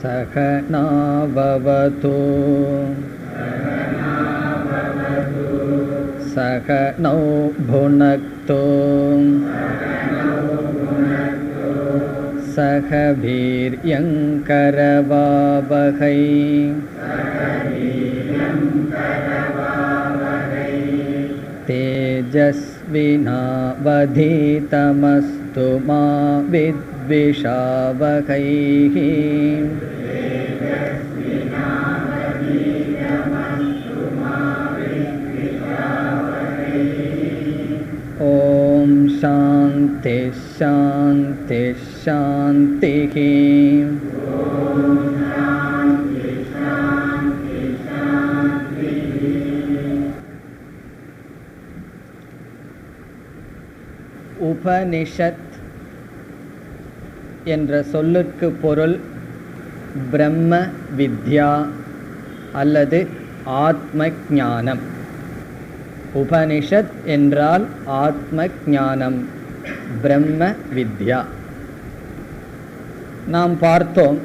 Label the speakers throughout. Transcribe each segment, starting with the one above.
Speaker 1: சகனா பவது சகனௌ புனக்து சக வீர்யங்கரவாவகை தேஜஸ்வினாவதீதமஸ்து மா வித்விஷாவகைः. ஓம் சாந்தி சாந்தி சாந்திः. உபனிஷத் என்ற சொல்லுக்கு பொருள் பிரம்ம வித்யா அல்லது ஆத்ம ஞானம். உபனிஷத் என்றால் ஆத்ம ஞானம், பிரம்ம வித்யா. நாம் பார்த்தோம்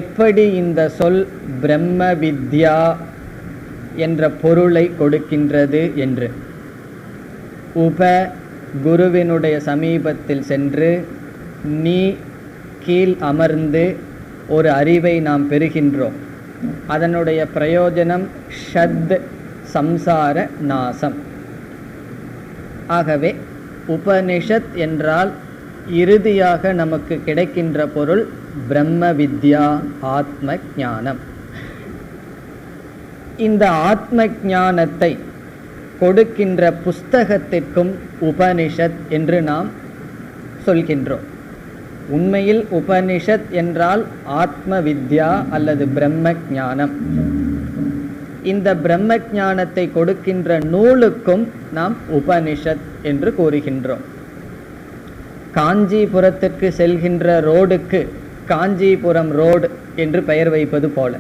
Speaker 1: எப்படி இந்த சொல் பிரம்ம வித்யா என்ற பொருளை கொடுக்கின்றது என்று. உப குருவினுடைய சமீபத்தில் சென்று நீ கீழ் அமர்ந்து ஒரு அறிவை நாம் பெறுகின்றோம். அதனுடைய பிரயோஜனம் ஷத் சம்சார நாசம். ஆகவே உபனிஷத் என்றால் இறுதியாக நமக்கு கிடைக்கின்ற பொருள் பிரம்ம வித்யா, ஆத்ம ஞானம். இந்த ஆத்ம ஞானத்தை கொடுக்கின்ற புஸ்தகத்திற்கும் உபனிஷத் என்று நாம் சொல்கின்றோம். உண்மையில் உபனிஷத் என்றால் ஆத்ம வித்யா அல்லது பிரம்ம ஞானம். இந்த பிரம்ம ஞானத்தை கொடுக்கின்ற நூலுக்கும் நாம் உபனிஷத் என்று கூறுகின்றோம். காஞ்சிபுரத்திற்கு செல்கின்ற ரோடுக்கு காஞ்சிபுரம் ரோடு என்று பெயர் வைப்பது போல,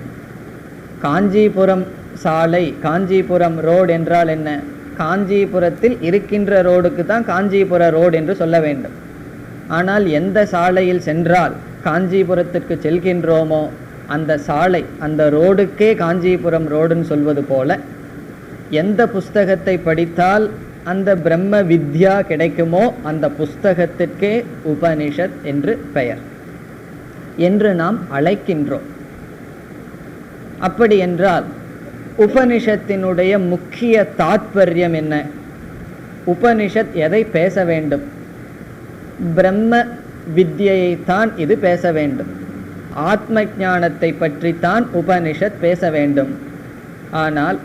Speaker 1: காஞ்சிபுரம் சாலை, காஞ்சிபுரம் ரோடு என்றால் என்ன? காஞ்சிபுரத்தில் இருக்கின்ற ரோடுக்கு தான் காஞ்சிபுர ரோடு என்று சொல்ல வேண்டும். ஆனால் எந்த சாலையில் சென்றால் காஞ்சிபுரத்திற்கு செல்கின்றோமோ அந்த சாலை, அந்த ரோடுக்கே காஞ்சிபுரம் ரோடுன்னு சொல்வது போல, எந்த புஸ்தகத்தை படித்தால் அந்த பிரம்ம வித்யா கிடைக்குமோ அந்த புஸ்தகத்திற்கே உபனிஷத் என்று பெயர் என்று நாம் அழைக்கின்றோம். அப்படி என்றால் உபனிஷத்தினுடைய முக்கிய தாத்பர்யம் என்ன? உபனிஷத் எதை பேச வேண்டும்? பிரம்ம வித்யைத்தான் இது பேச வேண்டும். ஆத்ம ஞானத்தை பற்றித்தான் உபனிஷத் பேச வேண்டும். ஆனால்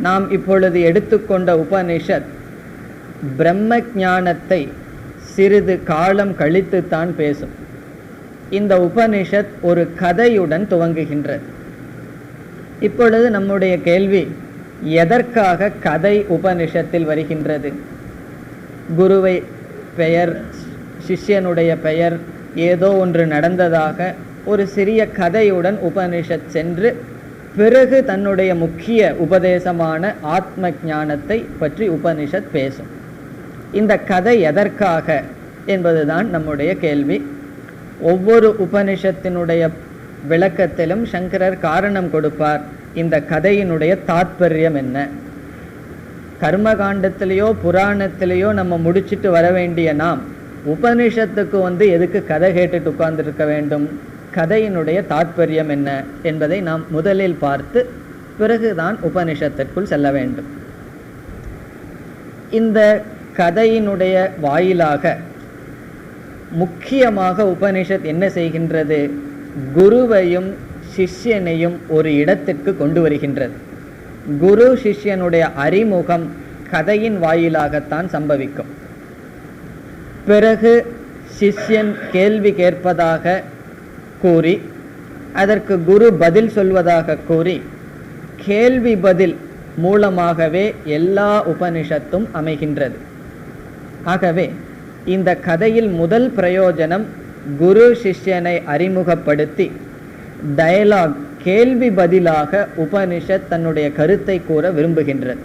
Speaker 1: நாம் இப்பொழுது எடுத்துக்கொண்ட உபனிஷத் பிரம்ம ஞானத்தை சிறிது காலம் கழித்துத்தான் பேசும். இந்த உபனிஷத் ஒரு கதையுடன் துவங்குகின்றது. இப்பொழுது நம்முடைய கேள்வி, எதற்காக கதை உபனிஷத்தில் வருகின்றது? குருவை பெயர், சிஷ்யனுடைய பெயர், ஏதோ ஒன்று நடந்ததாக ஒரு சிறிய கதையுடன் உபனிஷத் சென்று பிறகு தன்னுடைய முக்கிய உபதேசமான ஆத்ம ஞானத்தை பற்றி உபனிஷத் பேசும். இந்த கதை எதற்காக என்பதுதான் நம்முடைய கேள்வி. ஒவ்வொரு உபனிஷத்தினுடைய விளக்கத்திலும் சங்கரர் காரணம் கொடுப்பார். இந்த கதையினுடைய தாத்பர்யம் என்ன? கர்மகாண்டத்திலேயோ புராணத்திலேயோ நம்ம முடிச்சுட்டு வர வேண்டிய நாம் உபனிஷத்துக்கு எதுக்கு கதை கேட்டுட்டு உட்கார்ந்துருக்க வேண்டும்? கதையினுடைய தாத்பர்யம் என்ன என்பதை நாம் முதலில் பார்த்து பிறகுதான் உபனிஷத்திற்குள் செல்ல வேண்டும். இந்த கதையினுடைய வாயிலாக முக்கியமாக உபனிஷத் என்ன செய்கின்றது? குருவையும் சிஷ்யனையும் ஒரு இடத்திற்கு கொண்டு வருகின்றது. குரு சிஷ்யனுடைய அறிமுகம் கதையின் வாயிலாகத்தான் சம்பவிக்கும். பிறகு சிஷ்யன் கேள்வி கேட்பதாக கூறி அதற்கு குரு பதில் சொல்வதாக கூறி கேள்வி பதில் மூலமாகவே எல்லா உபனிஷத்தும் அமைகின்றது. ஆகவே இந்த கதையில் முதல் பிரயோஜனம் குரு சிஷ்யனை அறிமுகப்படுத்தி டயலாக், கேள்வி பதிலாக உபனிஷத் தன்னுடைய கருத்தை கூற விரும்புகின்றது.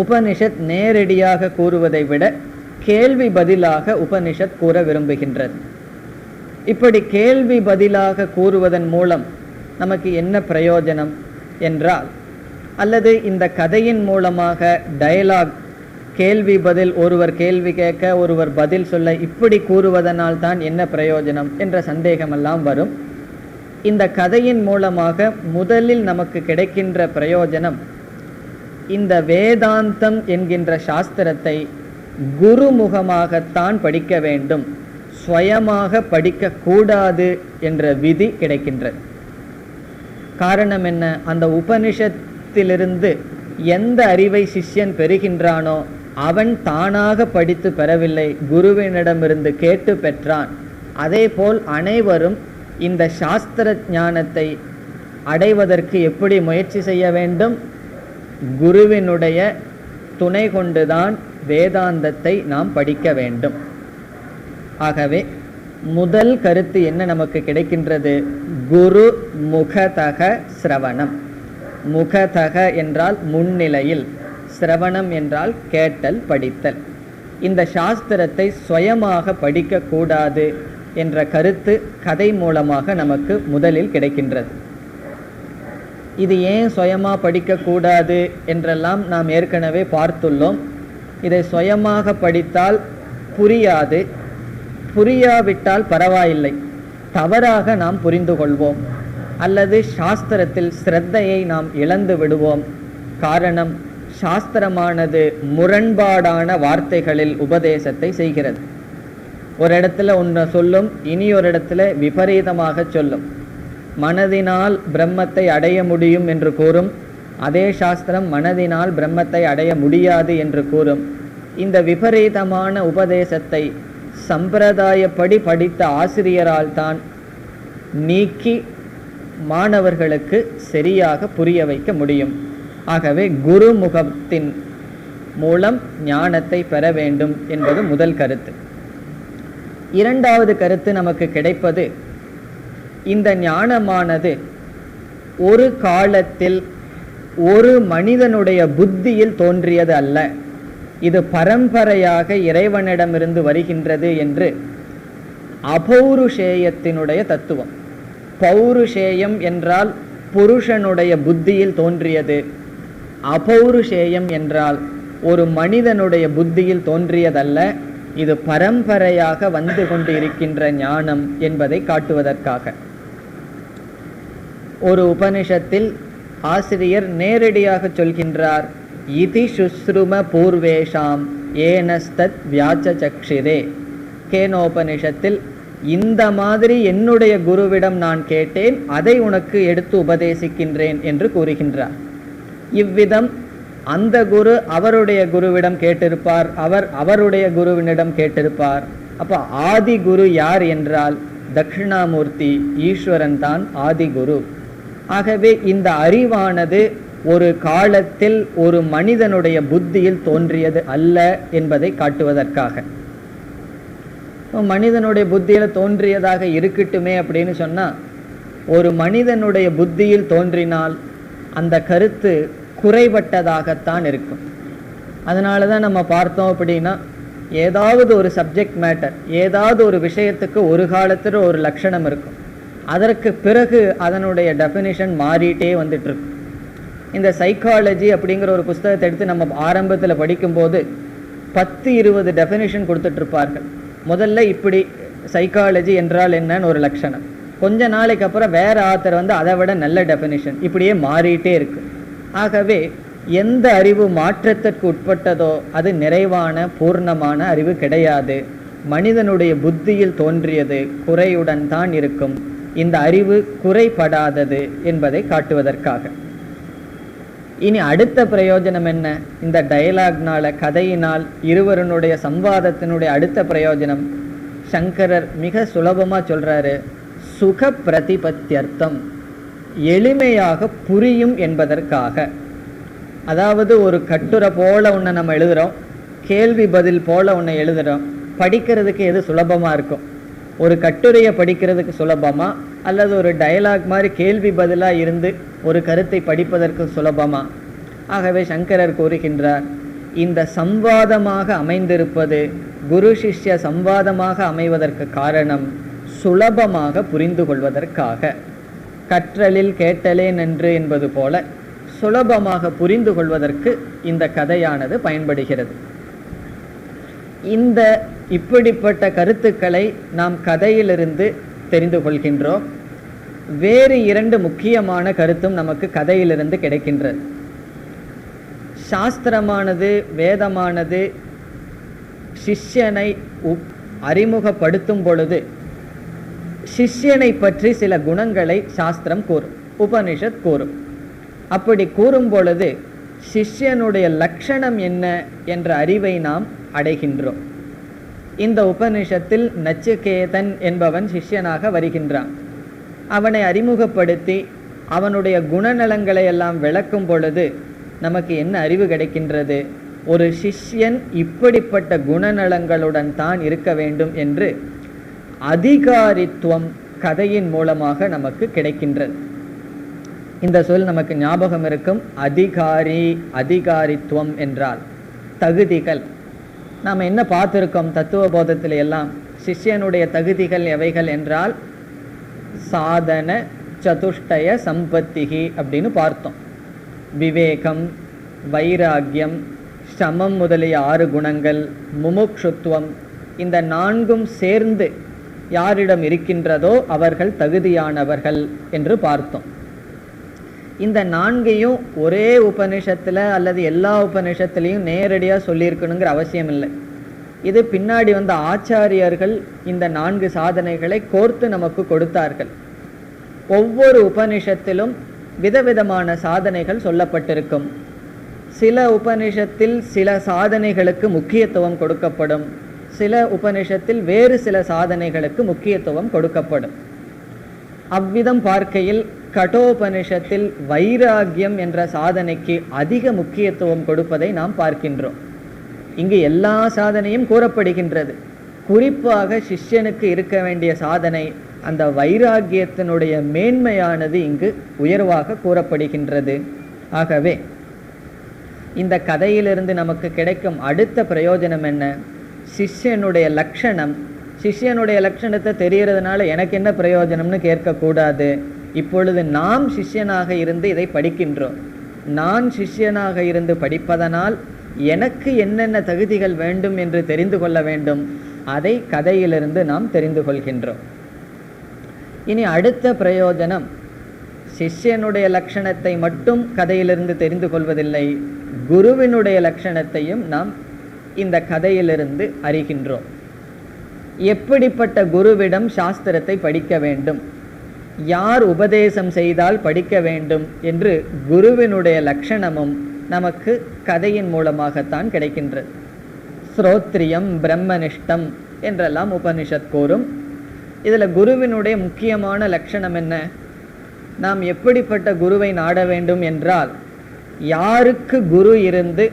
Speaker 1: உபனிஷத் நேரடியாக கூறுவதை விட கேள்வி பதிலாக உபனிஷத் கூற விரும்புகின்றது. இப்படி கேள்வி பதிலாக கூறுவதன் மூலம் நமக்கு என்ன பிரயோஜனம் என்றால், அல்லது இந்த கதையின் மூலமாக டயலாக், கேள்வி பதில், ஒருவர் கேள்வி கேட்க ஒருவர் பதில் சொல்ல, இப்படி கூறுவதனால் தான் என்ன பிரயோஜனம் என்ற சந்தேகமெல்லாம் வரும். இந்த கதையின் மூலமாக முதலில் நமக்கு கிடைக்கின்ற பிரயோஜனம், இந்த வேதாந்தம் என்கின்ற சாஸ்திரத்தை குருமுகமாகத்தான் படிக்க வேண்டும், சுயமாக படிக்க கூடாது என்ற விதி கிடைக்கின்றது. காரணம் என்ன? அந்த உபனிஷத்திலிருந்து எந்த அறிவை சிஷ்யன் பெறுகின்றானோ அவன் தானாக படித்து பெறவில்லை, குருவினிடமிருந்து கேட்டு பெற்றான். அதே போல் அனைவரும் இந்த சாஸ்திர ஞானத்தை அடைவதற்கு எப்படி முயற்சி செய்ய வேண்டும்? குருவினுடைய துணை கொண்டுதான் வேதாந்தத்தை நாம் படிக்க வேண்டும். ஆகவே முதல் கருத்து என்ன நமக்கு கிடைக்கின்றது? குரு முகதக சிரவணம். முகதக என்றால் முன்னிலையில், சிரவணம் என்றால் கேட்டல், படித்தல். இந்த சாஸ்திரத்தை சுயமாக படிக்க கூடாது என்ற கருத்து கதை மூலமாக நமக்கு முதலில் கிடைக்கின்றது. இது ஏன் சுயமா படிக்க கூடாது என்றெல்லாம் நாம் ஏற்கனவே பார்த்துள்ளோம். இதை சுயமாக படித்தால் புரியாது, புரியாவிட்டால் பரவாயில்லை, தவறாக நாம் புரிந்து கொள்வோம், அல்லது சாஸ்திரத்தில் ஸ்ரத்தையை நாம் இழந்து விடுவோம். காரணம், சாஸ்திரமானது முரண்பாடான வார்த்தைகளில் உபதேசத்தை செய்கிறது. ஒரு இடத்துல ஒன்று சொல்லும், இனி ஒரு இடத்துல விபரீதமாக சொல்லும். மனதினால் பிரம்மத்தை அடைய முடியும் என்று கூறும், அதே சாஸ்திரம் மனதினால் பிரம்மத்தை அடைய முடியாது என்று கூறும். இந்த விபரீதமான உபதேசத்தை சம்பிரதாயப்படி படித்த ஆசிரியரால் தான் நீக்கி மாணவர்களுக்கு சரியாக புரிய வைக்க முடியும். ஆகவே குருமுகத்தின் மூலம் ஞானத்தை பெற வேண்டும் என்பது முதல் கருத்து. இரண்டாவது கருத்து நமக்கு கிடைப்பது, இந்த ஞானமானது ஒரு காலத்தில் ஒரு மனிதனுடைய புத்தியில் தோன்றியது அல்ல, இது பரம்பரையாக இறைவனிடமிருந்து வருகின்றது என்று அபௌருஷேயத்தினுடைய தத்துவம். பௌருஷேயம் என்றால் புருஷனுடைய புத்தியில் தோன்றியது, அபௌருஷேயம் என்றால் ஒரு மனிதனுடைய புத்தியில் தோன்றியதல்ல, இது பரம்பரையாக வந்து கொண்டு இருக்கின்ற ஞானம் என்பதை காட்டுவதற்காக. ஒரு உபனிஷத்தில் ஆசிரியர் நேரடியாக சொல்கின்றார், இதி சுஸ்ரும பூர்வேஷாம் ஏனஸ்தத் வியாச்சக்ஷிரே. கேனோபனிஷத்தில் இந்த மாதிரி என்னுடைய குருவிடம் நான் கேட்டேன், அதை உனக்கு எடுத்து உபதேசிக்கின்றேன் என்று கூறுகின்றார். இவ்விதம் அந்த குரு அவருடைய குருவிடம் கேட்டிருப்பார், அவர் அவருடைய குருவினிடம் கேட்டிருப்பார். அப்ப ஆதி குரு யார் என்றால் தட்சிணாமூர்த்தி ஈஸ்வரன் தான் ஆதி குரு. ஆகவே இந்த அறிவானது ஒரு காலத்தில் ஒரு மனிதனுடைய புத்தியில் தோன்றியது அல்ல என்பதை காட்டுவதற்காக. மனிதனுடைய புத்தியில் தோன்றியதாக இருக்கட்டுமே அப்படின்னு சொன்னா, ஒரு மனிதனுடைய புத்தியில் தோன்றினால் அந்த கருத்து குறைபட்டதாகத்தான் இருக்கும். அதனால தான் நம்ம பார்த்தோம் அப்படின்னா, ஏதாவது ஒரு சப்ஜெக்ட் மேட்டர், ஏதாவது ஒரு விஷயத்துக்கு ஒரு காலத்தில் ஒரு லட்சணம் இருக்கும், அதற்கு பிறகு அதனுடைய டெஃபினிஷன் மாறிட்டே வந்துட்டு இருக்கும். இந்த சைக்காலஜி அப்படிங்கிற ஒரு புஸ்தகத்தை எடுத்து நம்ம ஆரம்பத்தில் படிக்கும்போது 10-20 டெஃபினிஷன் கொடுத்துட்டு இருப்பார்கள். முதல்ல இப்படி சைக்காலஜி என்றால் என்னன்னு ஒரு லட்சணம், கொஞ்ச நாளைக்கு அப்புறம் வேற ஆத்தர் வந்து அதை விட நல்ல டெஃபினிஷன், இப்படியே மாறிட்டே இருக்கு. ஆகவே எந்த அறிவு மாற்றத்திற்கு உட்பட்டதோ அது நிறைவான பூர்ணமான அறிவு கிடையாது. மனிதனுடைய புத்தியில் தோன்றியது குறையுடன் தான் இருக்கும். இந்த அறிவு குறைபடாதது என்பதை காட்டுவதற்காக. இனி அடுத்த பிரயோஜனம் என்ன? இந்த டயலாக்னால, கதையினால், இருவருடைய சம்வாதத்தினுடைய அடுத்த பிரயோஜனம் சங்கரர் மிக சுலபமா சொல்றாரு, சுக பிரதிபத்தியர்த்தம், எளிமையாக புரியும் என்பதற்காக. அதாவது ஒரு கட்டுரை போல ஒன்று நம்ம எழுதுகிறோம், கேள்வி பதில் போல ஒன்று எழுதுகிறோம். படிக்கிறதுக்கு எது சுலபமாக இருக்கும்? ஒரு கட்டுரையை படிக்கிறதுக்கு சுலபமா, அல்லது ஒரு டயலாக் மாதிரி கேள்வி பதிலாக இருந்து ஒரு கருத்தை படிப்பதற்கு சுலபமா? ஆகவே சங்கரர் கூறுகின்றார், இந்த சம்வாதமாக அமைந்திருப்பது, குரு சிஷ்ய சம்வாதமாக அமைவதற்கு காரணம் சுலபமாக புரிந்து கொள்வதற்காக. கற்றலில் கேட்டலேன் என்று என்பது போல சுலபமாக புரிந்து கொள்வதற்கு இந்த கதையானது பயன்படுகிறது. இந்த இப்படிப்பட்ட கருத்துக்களை நாம் கதையிலிருந்து தெரிந்து கொள்கின்றோம். வேறு இரண்டு முக்கியமான கருத்தும் நமக்கு கதையிலிருந்து கிடைக்கின்றது. சாஸ்திரமானது, வேதமானது சிஷ்யனை அறிமுகப்படுத்தும் பொழுது சிஷ்யனை பற்றி சில குணங்களை சாஸ்திரம் கூறும், உபனிஷத் கூறும். அப்படி கூறும் பொழுது சிஷ்யனுடைய லட்சணம் என்ன என்ற அறிவை நாம் அடைகின்றோம். இந்த உபனிஷத்தில் நச்சிகேதன் என்பவன் சிஷ்யனாக வருகின்றான். அவனை அறிமுகப்படுத்தி அவனுடைய குணநலங்களை எல்லாம் விளக்கும் பொழுது நமக்கு என்ன அறிவு கிடைக்கின்றது? ஒரு சிஷ்யன் இப்படிப்பட்ட குணநலங்களுடன் தான் இருக்க வேண்டும் என்று அதிகாரித்துவம் கதையின் மூலமாக நமக்கு கிடைக்கின்றது. இந்த சொல் நமக்கு ஞாபகம் இருக்கும். அதிகாரி, அதிகாரித்துவம் என்றால் தகுதிகள். நாம் என்ன பார்த்துருக்கோம் தத்துவ போதத்தில் எல்லாம்? சிஷ்யனுடைய தகுதிகள் எவைகள் என்றால் சாதன சதுஷ்டய சம்பத்திகி அப்படின்னு பார்த்தோம். விவேகம், வைராகியம், சமம் முதலிய 6 குணங்கள், முமுக்ஷுத்துவம், இந்த 4ம் சேர்ந்து யாரிடம் இருக்கின்றதோ அவர்கள் தகுதியானவர்கள் என்று பார்த்தோம். இந்த 4ஐயும் ஒரே உபனிஷத்தில் அல்லது எல்லா உபனிஷத்துலேயும் நேரடியாக சொல்லியிருக்கணுங்கிற அவசியம் இல்லை. இது பின்னாடி வந்த ஆச்சாரியர்கள் இந்த 4 சாதனைகளை கோர்த்து நமக்கு கொடுத்தார்கள். ஒவ்வொரு உபனிஷத்திலும் விதவிதமான சாதனைகள் சொல்லப்பட்டிருக்கும். சில உபனிஷத்தில் சில சாதனைகளுக்கு முக்கியத்துவம் கொடுக்கப்படும், சில உபனிஷத்தில் வேறு சில சாதனைகளுக்கு முக்கியத்துவம் கொடுக்கப்படும். அவ்விதம் பார்க்கையில் கடோபனிஷத்தில் வைராகியம் என்ற சாதனைக்கு அதிக முக்கியத்துவம் கொடுப்பதை நாம் பார்க்கின்றோம். இங்கு எல்லா சாதனையும் கூறப்படுகின்றது. குறிப்பாக சிஷ்யனுக்கு இருக்க வேண்டிய சாதனை அந்த வைராகியத்தினுடைய மேன்மையானது இங்கு உயர்வாக கூறப்படுகின்றது. ஆகவே இந்த கதையிலிருந்து நமக்கு கிடைக்கும் அடுத்த பிரயோஜனம் என்ன? சிஷ்யனுடைய லட்சணம். சிஷ்யனுடைய லட்சணத்தை தெரிகிறதுனால எனக்கு என்ன பிரயோஜனம்னு கேட்கக்கூடாது. இப்பொழுது நாம் சிஷ்யனாக இருந்து இதை படிக்கின்றோம். நான் சிஷ்யனாக இருந்து படிப்பதனால் எனக்கு என்னென்ன தகுதிகள் வேண்டும் என்று தெரிந்து கொள்ள வேண்டும். அதை கதையிலிருந்து நாம் தெரிந்து கொள்கின்றோம். இனி அடுத்த பிரயோஜனம், சிஷ்யனுடைய லட்சணத்தை மட்டும் கதையிலிருந்து தெரிந்து கொள்வதில்லை, குருவினுடைய லட்சணத்தையும் நாம் இந்த கதையிலிருந்து அறிகின்றோம். எப்படிப்பட்ட குருவிடம் சாஸ்திரத்தை படிக்க வேண்டும், யார் உபதேசம் செய்தால் படிக்க வேண்டும் என்று குருவினுடைய லட்சணமும் நமக்கு கதையின் மூலமாகத்தான் கிடைக்கின்றது. ஸ்ரோத்ரியம், பிரம்மனிஷ்டம் என்றெல்லாம் உபனிஷத் கூறும். இதில் குருவினுடைய முக்கியமான லட்சணம் என்ன? நாம் எப்படிப்பட்ட குருவை நாட வேண்டும் என்றால், யாருக்கு குரு இருந்து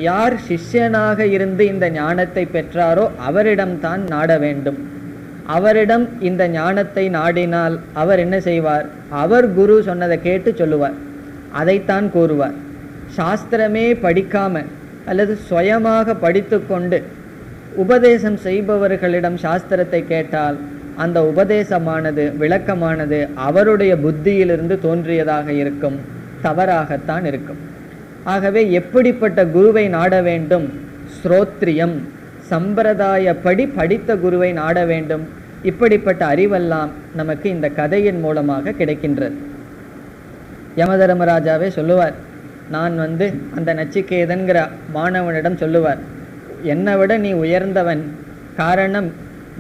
Speaker 1: யார் சிஷ்யனாக இருந்து இந்த ஞானத்தை பெற்றாரோ அவரிடம்தான் நாட வேண்டும். அவரிடம் இந்த ஞானத்தை நாடினால் அவர் என்ன செய்வார்? அவர் குரு சொன்னதை கேட்டு சொல்லுவார், அதைத்தான் கூறுவார். சாஸ்திரமே படிக்காம அல்லது சுயமாக படித்து கொண்டு உபதேசம் செய்பவர்களிடம் சாஸ்திரத்தை கேட்டால் அந்த உபதேசமானது, விளக்கமானது அவருடைய புத்தியிலிருந்து தோன்றியதாக இருக்கும், தவறாகத்தான் இருக்கும். ஆகவே எப்படிப்பட்ட குருவை நாட வேண்டும்? ஸ்ரோத்ரியம், சம்பிரதாயப்படி படித்த குருவை நாட வேண்டும். இப்படிப்பட்ட அறிவெல்லாம் நமக்கு இந்த கதையின் மூலமாக கிடைக்கின்றது. யமதர்மராஜாவே சொல்லுவார், நான் அந்த நச்சிகேதன்கிற மாணவனிடம் சொல்லுவார், என்னை விட நீ உயர்ந்தவன். காரணம்,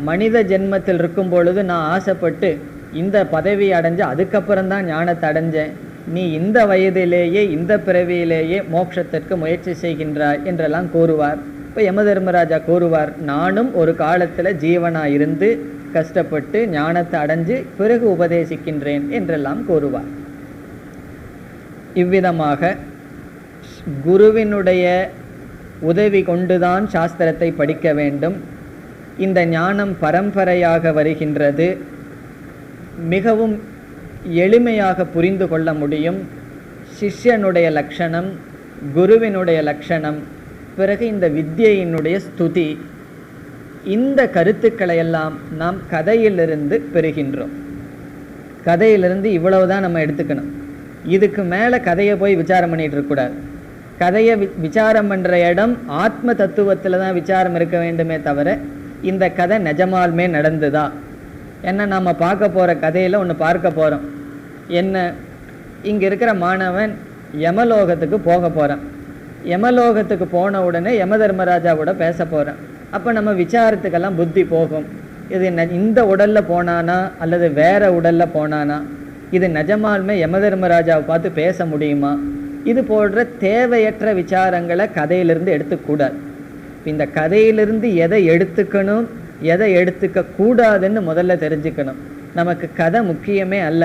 Speaker 1: மனித ஜென்மத்தில் இருக்கும் பொழுது நான் ஆசைப்பட்டு இந்த பதவி அடைஞ்ச அதுக்கப்புறம்தான் ஞானத்தை அடைஞ்சேன். நீ இந்த வயதிலேயே இந்த பிறவியிலேயே மோட்சத்திற்கு முயற்சி செய்கின்றாய் என்றெல்லாம் கூறுவார். இப்போ யமதர்மராஜா கூறுவார், நானும் ஒரு காலத்தில் ஜீவனாக இருந்து கஷ்டப்பட்டு ஞானத்தை அடைஞ்சு பிறகு உபதேசிக்கின்றேன் என்றெல்லாம் கூறுவார். இவ்விதமாக குருவினுடைய உதவி கொண்டுதான் சாஸ்திரத்தை படிக்க வேண்டும். இந்த ஞானம் பரம்பரையாக வருகின்றது. மிகவும் எளிமையாக புரிந்து கொள்ள முடியும். சிஷ்யனுடைய லட்சணம், குருவினுடைய லட்சணம், பிறகு இந்த வித்யினுடைய ஸ்துதி. இந்த கருத்துக்களை எல்லாம் நாம் கதையிலிருந்து பெறுகின்றோம். கதையிலிருந்து இவ்வளவுதான் நம்ம எடுத்துக்கணும். இதுக்கு மேலே கதையை போய் விசாரம் பண்ணிட்டு இருக்கக்கூடாது. கதையை விசாரம் பண்ணுற இடம் ஆத்ம தத்துவத்தில் தான் விசாரம் இருக்க வேண்டுமே தவிர இந்த கதை நிஜமாலுமே நடந்துதா. ஏன்னா நம்ம பார்க்க போகிற கதையில் ஒன்று பார்க்க போகிறோம். என்ன, இங்கே இருக்கிற மாணவன் யமலோகத்துக்கு போக போகிறான். யமலோகத்துக்கு போன உடனே யம தர்மராஜாவோட பேச போகிறான். அப்போ நம்ம விசாரத்துக்கெல்லாம் புத்தி போகும். இது இந்த உடலில் போனானா அல்லது வேற உடலில் போனானா, இது நிஜமாலுமே யம தர்மராஜாவை பார்த்து பேச முடியுமா, இது போன்ற தேவையற்ற விசாரங்களை கதையிலிருந்து எடுத்துக்கூடாது. இந்த கதையிலிருந்து எதை எடுத்துக்கணும் எதை எடுத்துக்க கூடாதுன்னு முதல்ல தெரிஞ்சுக்கணும். நமக்கு கதை முக்கியமே அல்ல,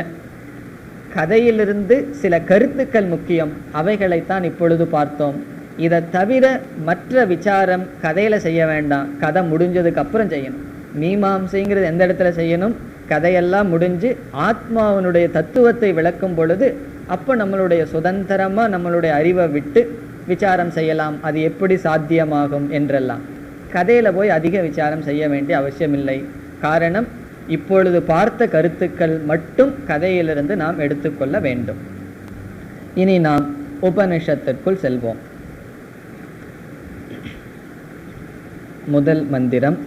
Speaker 1: கதையிலிருந்து சில கருத்துக்கள் முக்கியம். அவைகளைத்தான் இப்பொழுது பார்த்தோம். இதை தவிர மற்ற விசாரம் கதையில் செய்ய வேண்டாம், கதை முடிஞ்சதுக்கு அப்புறம் செய்யணும். மீமாம்சைங்கிறது எந்த இடத்துல செய்யணும், கதையெல்லாம் முடிஞ்சு ஆத்மாவனுடைய தத்துவத்தை விளக்கும் பொழுது அப்போ நம்மளுடைய சுதந்திரமாக நம்மளுடைய அறிவை விட்டு விசாரம் செய்யலாம். அது எப்படி சாத்தியமாகும் என்றெல்லாம் கதையில் போய் அதிக விசாரம் செய்ய வேண்டிய அவசியமில்லை. காரணம், இப்பொழுது பார்த்த கருத்துக்கள் மட்டும் கதையிலிருந்து நாம் எடுத்துக்கொள்ள வேண்டும். இனி நாம் உபனிஷத்திற்குள் செல்வோம். முதல் மந்திரம்.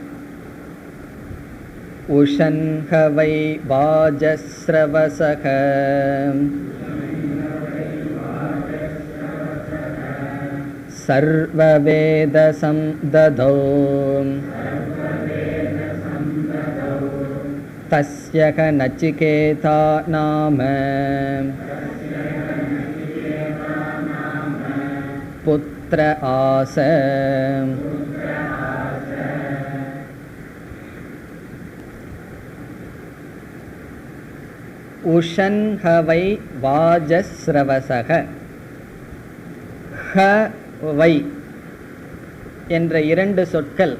Speaker 1: உஷன்ஹவை வாஜஸ்ரவசக சர்வவேதசம் ததோ தஸ்யக நச்சிகேதா நாம புத்ர ஆச. உஷன்ஹவை வாஜஸ்ரவசக. ஹ வை என்ற இரண்டு சொற்கள்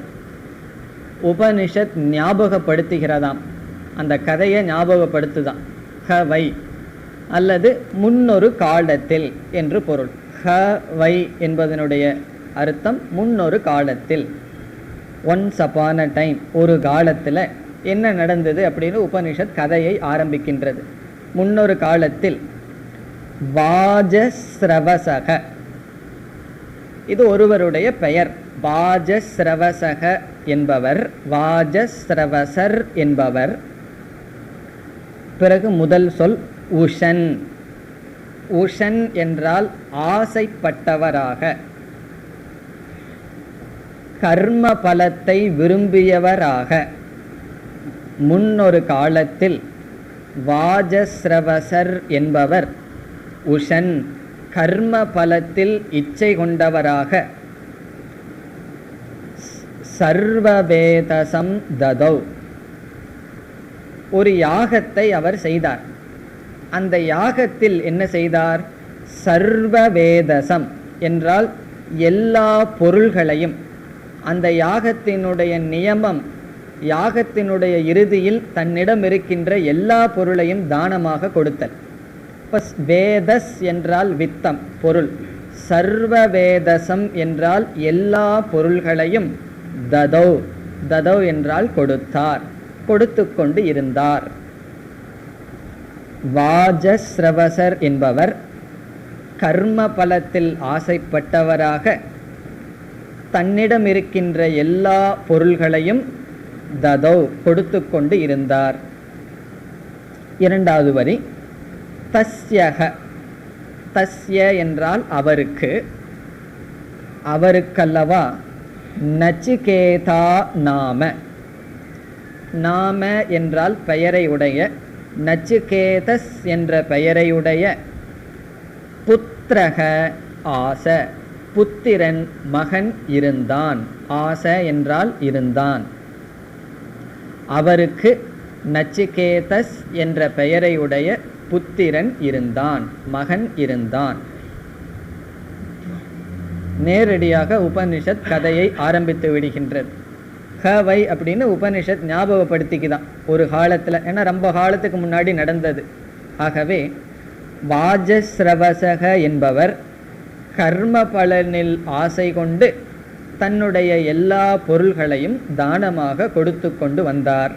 Speaker 1: உபனிஷத் ஞாபகப்படுத்துகிறதாம். அந்த கதையை ஞாபகப்படுத்துதான். ஹ வை அல்லது முன்னொரு காலத்தில் என்று பொருள். ஹ வை என்பதனுடைய அர்த்தம் முன்னொரு காலத்தில். ஒன்ஸ் அப்பான் அ டைம், ஒரு காலத்தில் என்ன நடந்தது அப்படின்னு உபனிஷத் கதையை ஆரம்பிக்கின்றது. முன்னொரு காலத்தில் வாஜஸ்ரவசக, இது ஒருவருடைய பெயர். வாஜஸ்ரவசக என்பவர், வாஜஸ்ரவசர் என்பவர். பிறகு முதல் சொல் உஷன். உஷன் என்றால் ஆசைப்பட்டவராக, கர்ம பலத்தை விரும்பியவராக. முன்னொரு காலத்தில் வாஜஸ்ரவசர் என்பவர் உஷன் கர்ம பலத்தில் இச்சை கொண்டவராக சர்வவேதசம் ததௌ, ஒரு யாகத்தை அவர் செய்தார். அந்த யாகத்தில் என்ன செய்தார்? சர்வவேதசம் என்றால் எல்லா பொருள்களையும், அந்த யாகத்தினுடைய நியமம், யாகத்தினுடைய இறுதியில் தன்னிடம் இருக்கின்ற எல்லா பொருளையும் தானமாக கொடுத்தல். வேதஸ் என்றால் வித்தம், பொருள். சர்வவேதசம் என்றால் எல்லா பொருள்களையும் ததௌ, ததௌ என்றால் கொடுத்தார், கொடுத்து கொண்டு இருந்தார். வாஜஸ்ரவசர் என்பவர் கர்ம பலத்தில் ஆசைப்பட்டவராக தன்னிடம் இருக்கின்ற எல்லா பொருள்களையும் ததௌ கொடுத்து கொண்டு இருந்தார். இரண்டாவது வரி தஸ்யக. தஸ்ய என்றால் அவருக்கு, அவருக்கல்லவா நச்சிகேதா நாம. நாம என்றால் பெயரை உடைய, நச்சிகேதஸ் என்ற பெயரையுடைய புத்திரக ஆச, புத்திரன் மகன் இருந்தான். ஆச என்றால் இருந்தான். அவருக்கு நச்சிகேதஸ் என்ற பெயரையுடைய புத்திரன் இருந்தான், மகன் இருந்தான். நேரடியாக உபனிஷத் கதையை ஆரம்பித்து விடுகின்றது. ஹவை அப்படின்னு உபனிஷத் ஞாபகப்படுத்திக்குதான் ஒரு காலத்தில், ஏன்னா ரொம்ப காலத்துக்கு முன்னாடி நடந்தது. ஆகவே வாஜஸ்ரவசக என்பவர் கர்ம பலனில் ஆசை கொண்டு தன்னுடைய எல்லா பொருள்களையும் தானமாக கொடுத்து கொண்டு வந்தார்.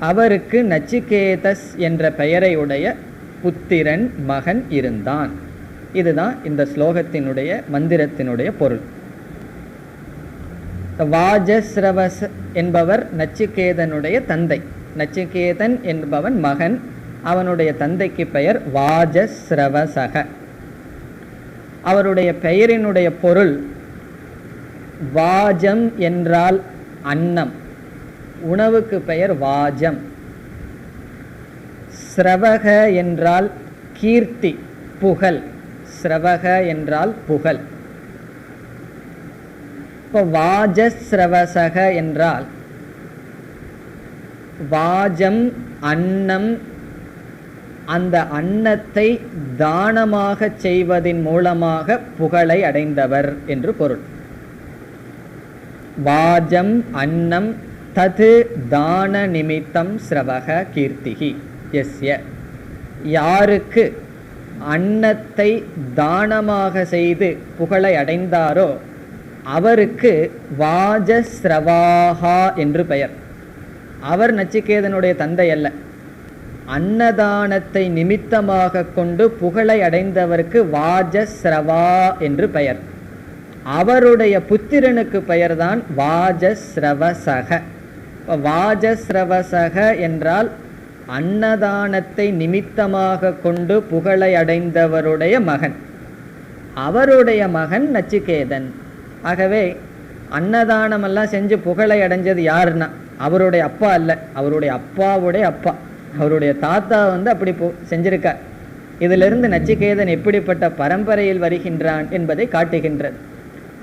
Speaker 1: அவருக்கு நச்சிகேதஸ் என்ற பெயரை உடைய புத்திரன் மகன் இருந்தான். இதுதான் இந்த ஸ்லோகத்தினுடைய மந்திரத்தினுடைய பொருள். வாஜஸ்ரவஸ் என்பவர் நச்சிகேதனுடைய தந்தை. நச்சிகேதன் என்பவன் மகன், அவனுடைய தந்தைக்கு பெயர் வாஜஸ்ரவசக. அவருடைய பெயரினுடைய பொருள் வாஜம் என்றால் அன்னம், உணவுக்கு பெயர் வாஜம். ஸ்ரவக என்றால் கீர்த்தி, புகழ். ஸ்ரவக என்றால் புகழ். இப்போ வாஜஸ்ரவசக என்றால் வாஜம் அன்னம், அந்த அன்னத்தை தானமாக செய்வதின் மூலமாக புகழை அடைந்தவர் என்று பொருள். வாஜம் அன்னம் தது தான நிமித்தம் ஸ்ரவக கீர்த்திகி யஸ்ய. யாருக்கு அன்னத்தை தானமாக செய்து புகழை அடைந்தாரோ அவருக்கு வாஜஸ்ரவாஹா என்று பெயர். அவர் நச்சிகேதனுடைய தந்தை அல்ல, அன்னதானத்தை நிமித்தமாக கொண்டு புகழை அடைந்தவருக்கு வாஜஸ்ரவா என்று பெயர். அவருடைய புத்திரனுக்கு பெயர்தான் வாஜஸ்ரவசக. வாஜஸ்ரவசக என்றால் அன்னதானத்தை நிமித்தமாக கொண்டு புகழை அடைந்தவருடைய மகன், அவருடைய மகன் நச்சிகேதன். ஆகவே அன்னதானமெல்லாம் செஞ்சு புகழை அடைஞ்சது யாருன்னா அவருடைய அப்பா அல்ல, அவருடைய அப்பாவுடைய அப்பா, அவருடைய தாத்தா அப்படி செஞ்சிருக்கார். இதிலிருந்து நச்சிகேதன் எப்படிப்பட்ட பரம்பரையில் வருகின்றான் என்பதை காட்டுகின்றது.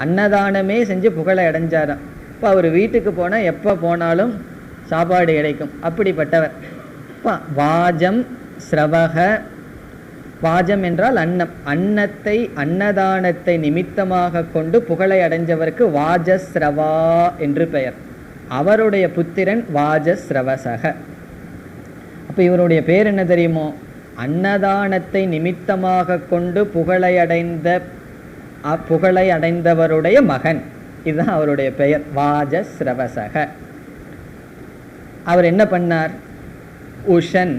Speaker 1: அன்னதானமே செஞ்சு புகழை அடைஞ்சாராம். இப்போ அவர் வீட்டுக்கு போனால் எப்போ போனாலும் சாப்பாடு கிடைக்கும், அப்படிப்பட்டவர். வாஜம் ஸ்ரவக, வாஜம் என்றால் அன்னம், அன்னத்தை அன்னதானத்தை நிமித்தமாக கொண்டு புகழை அடைஞ்சவருக்கு வாஜஸ்ரவா என்று பெயர். அவருடைய புத்திரன் வாஜஸ்ரவசக. அப்போ இவருடைய பேர் என்ன தெரியுமோ? அன்னதானத்தை நிமித்தமாக கொண்டு புகழை அடைந்தவருடைய மகன். இதுதான் அவருடைய பெயர், வாஜஸ்ரவசக. அவர் என்ன பண்ணார்? உஷன்.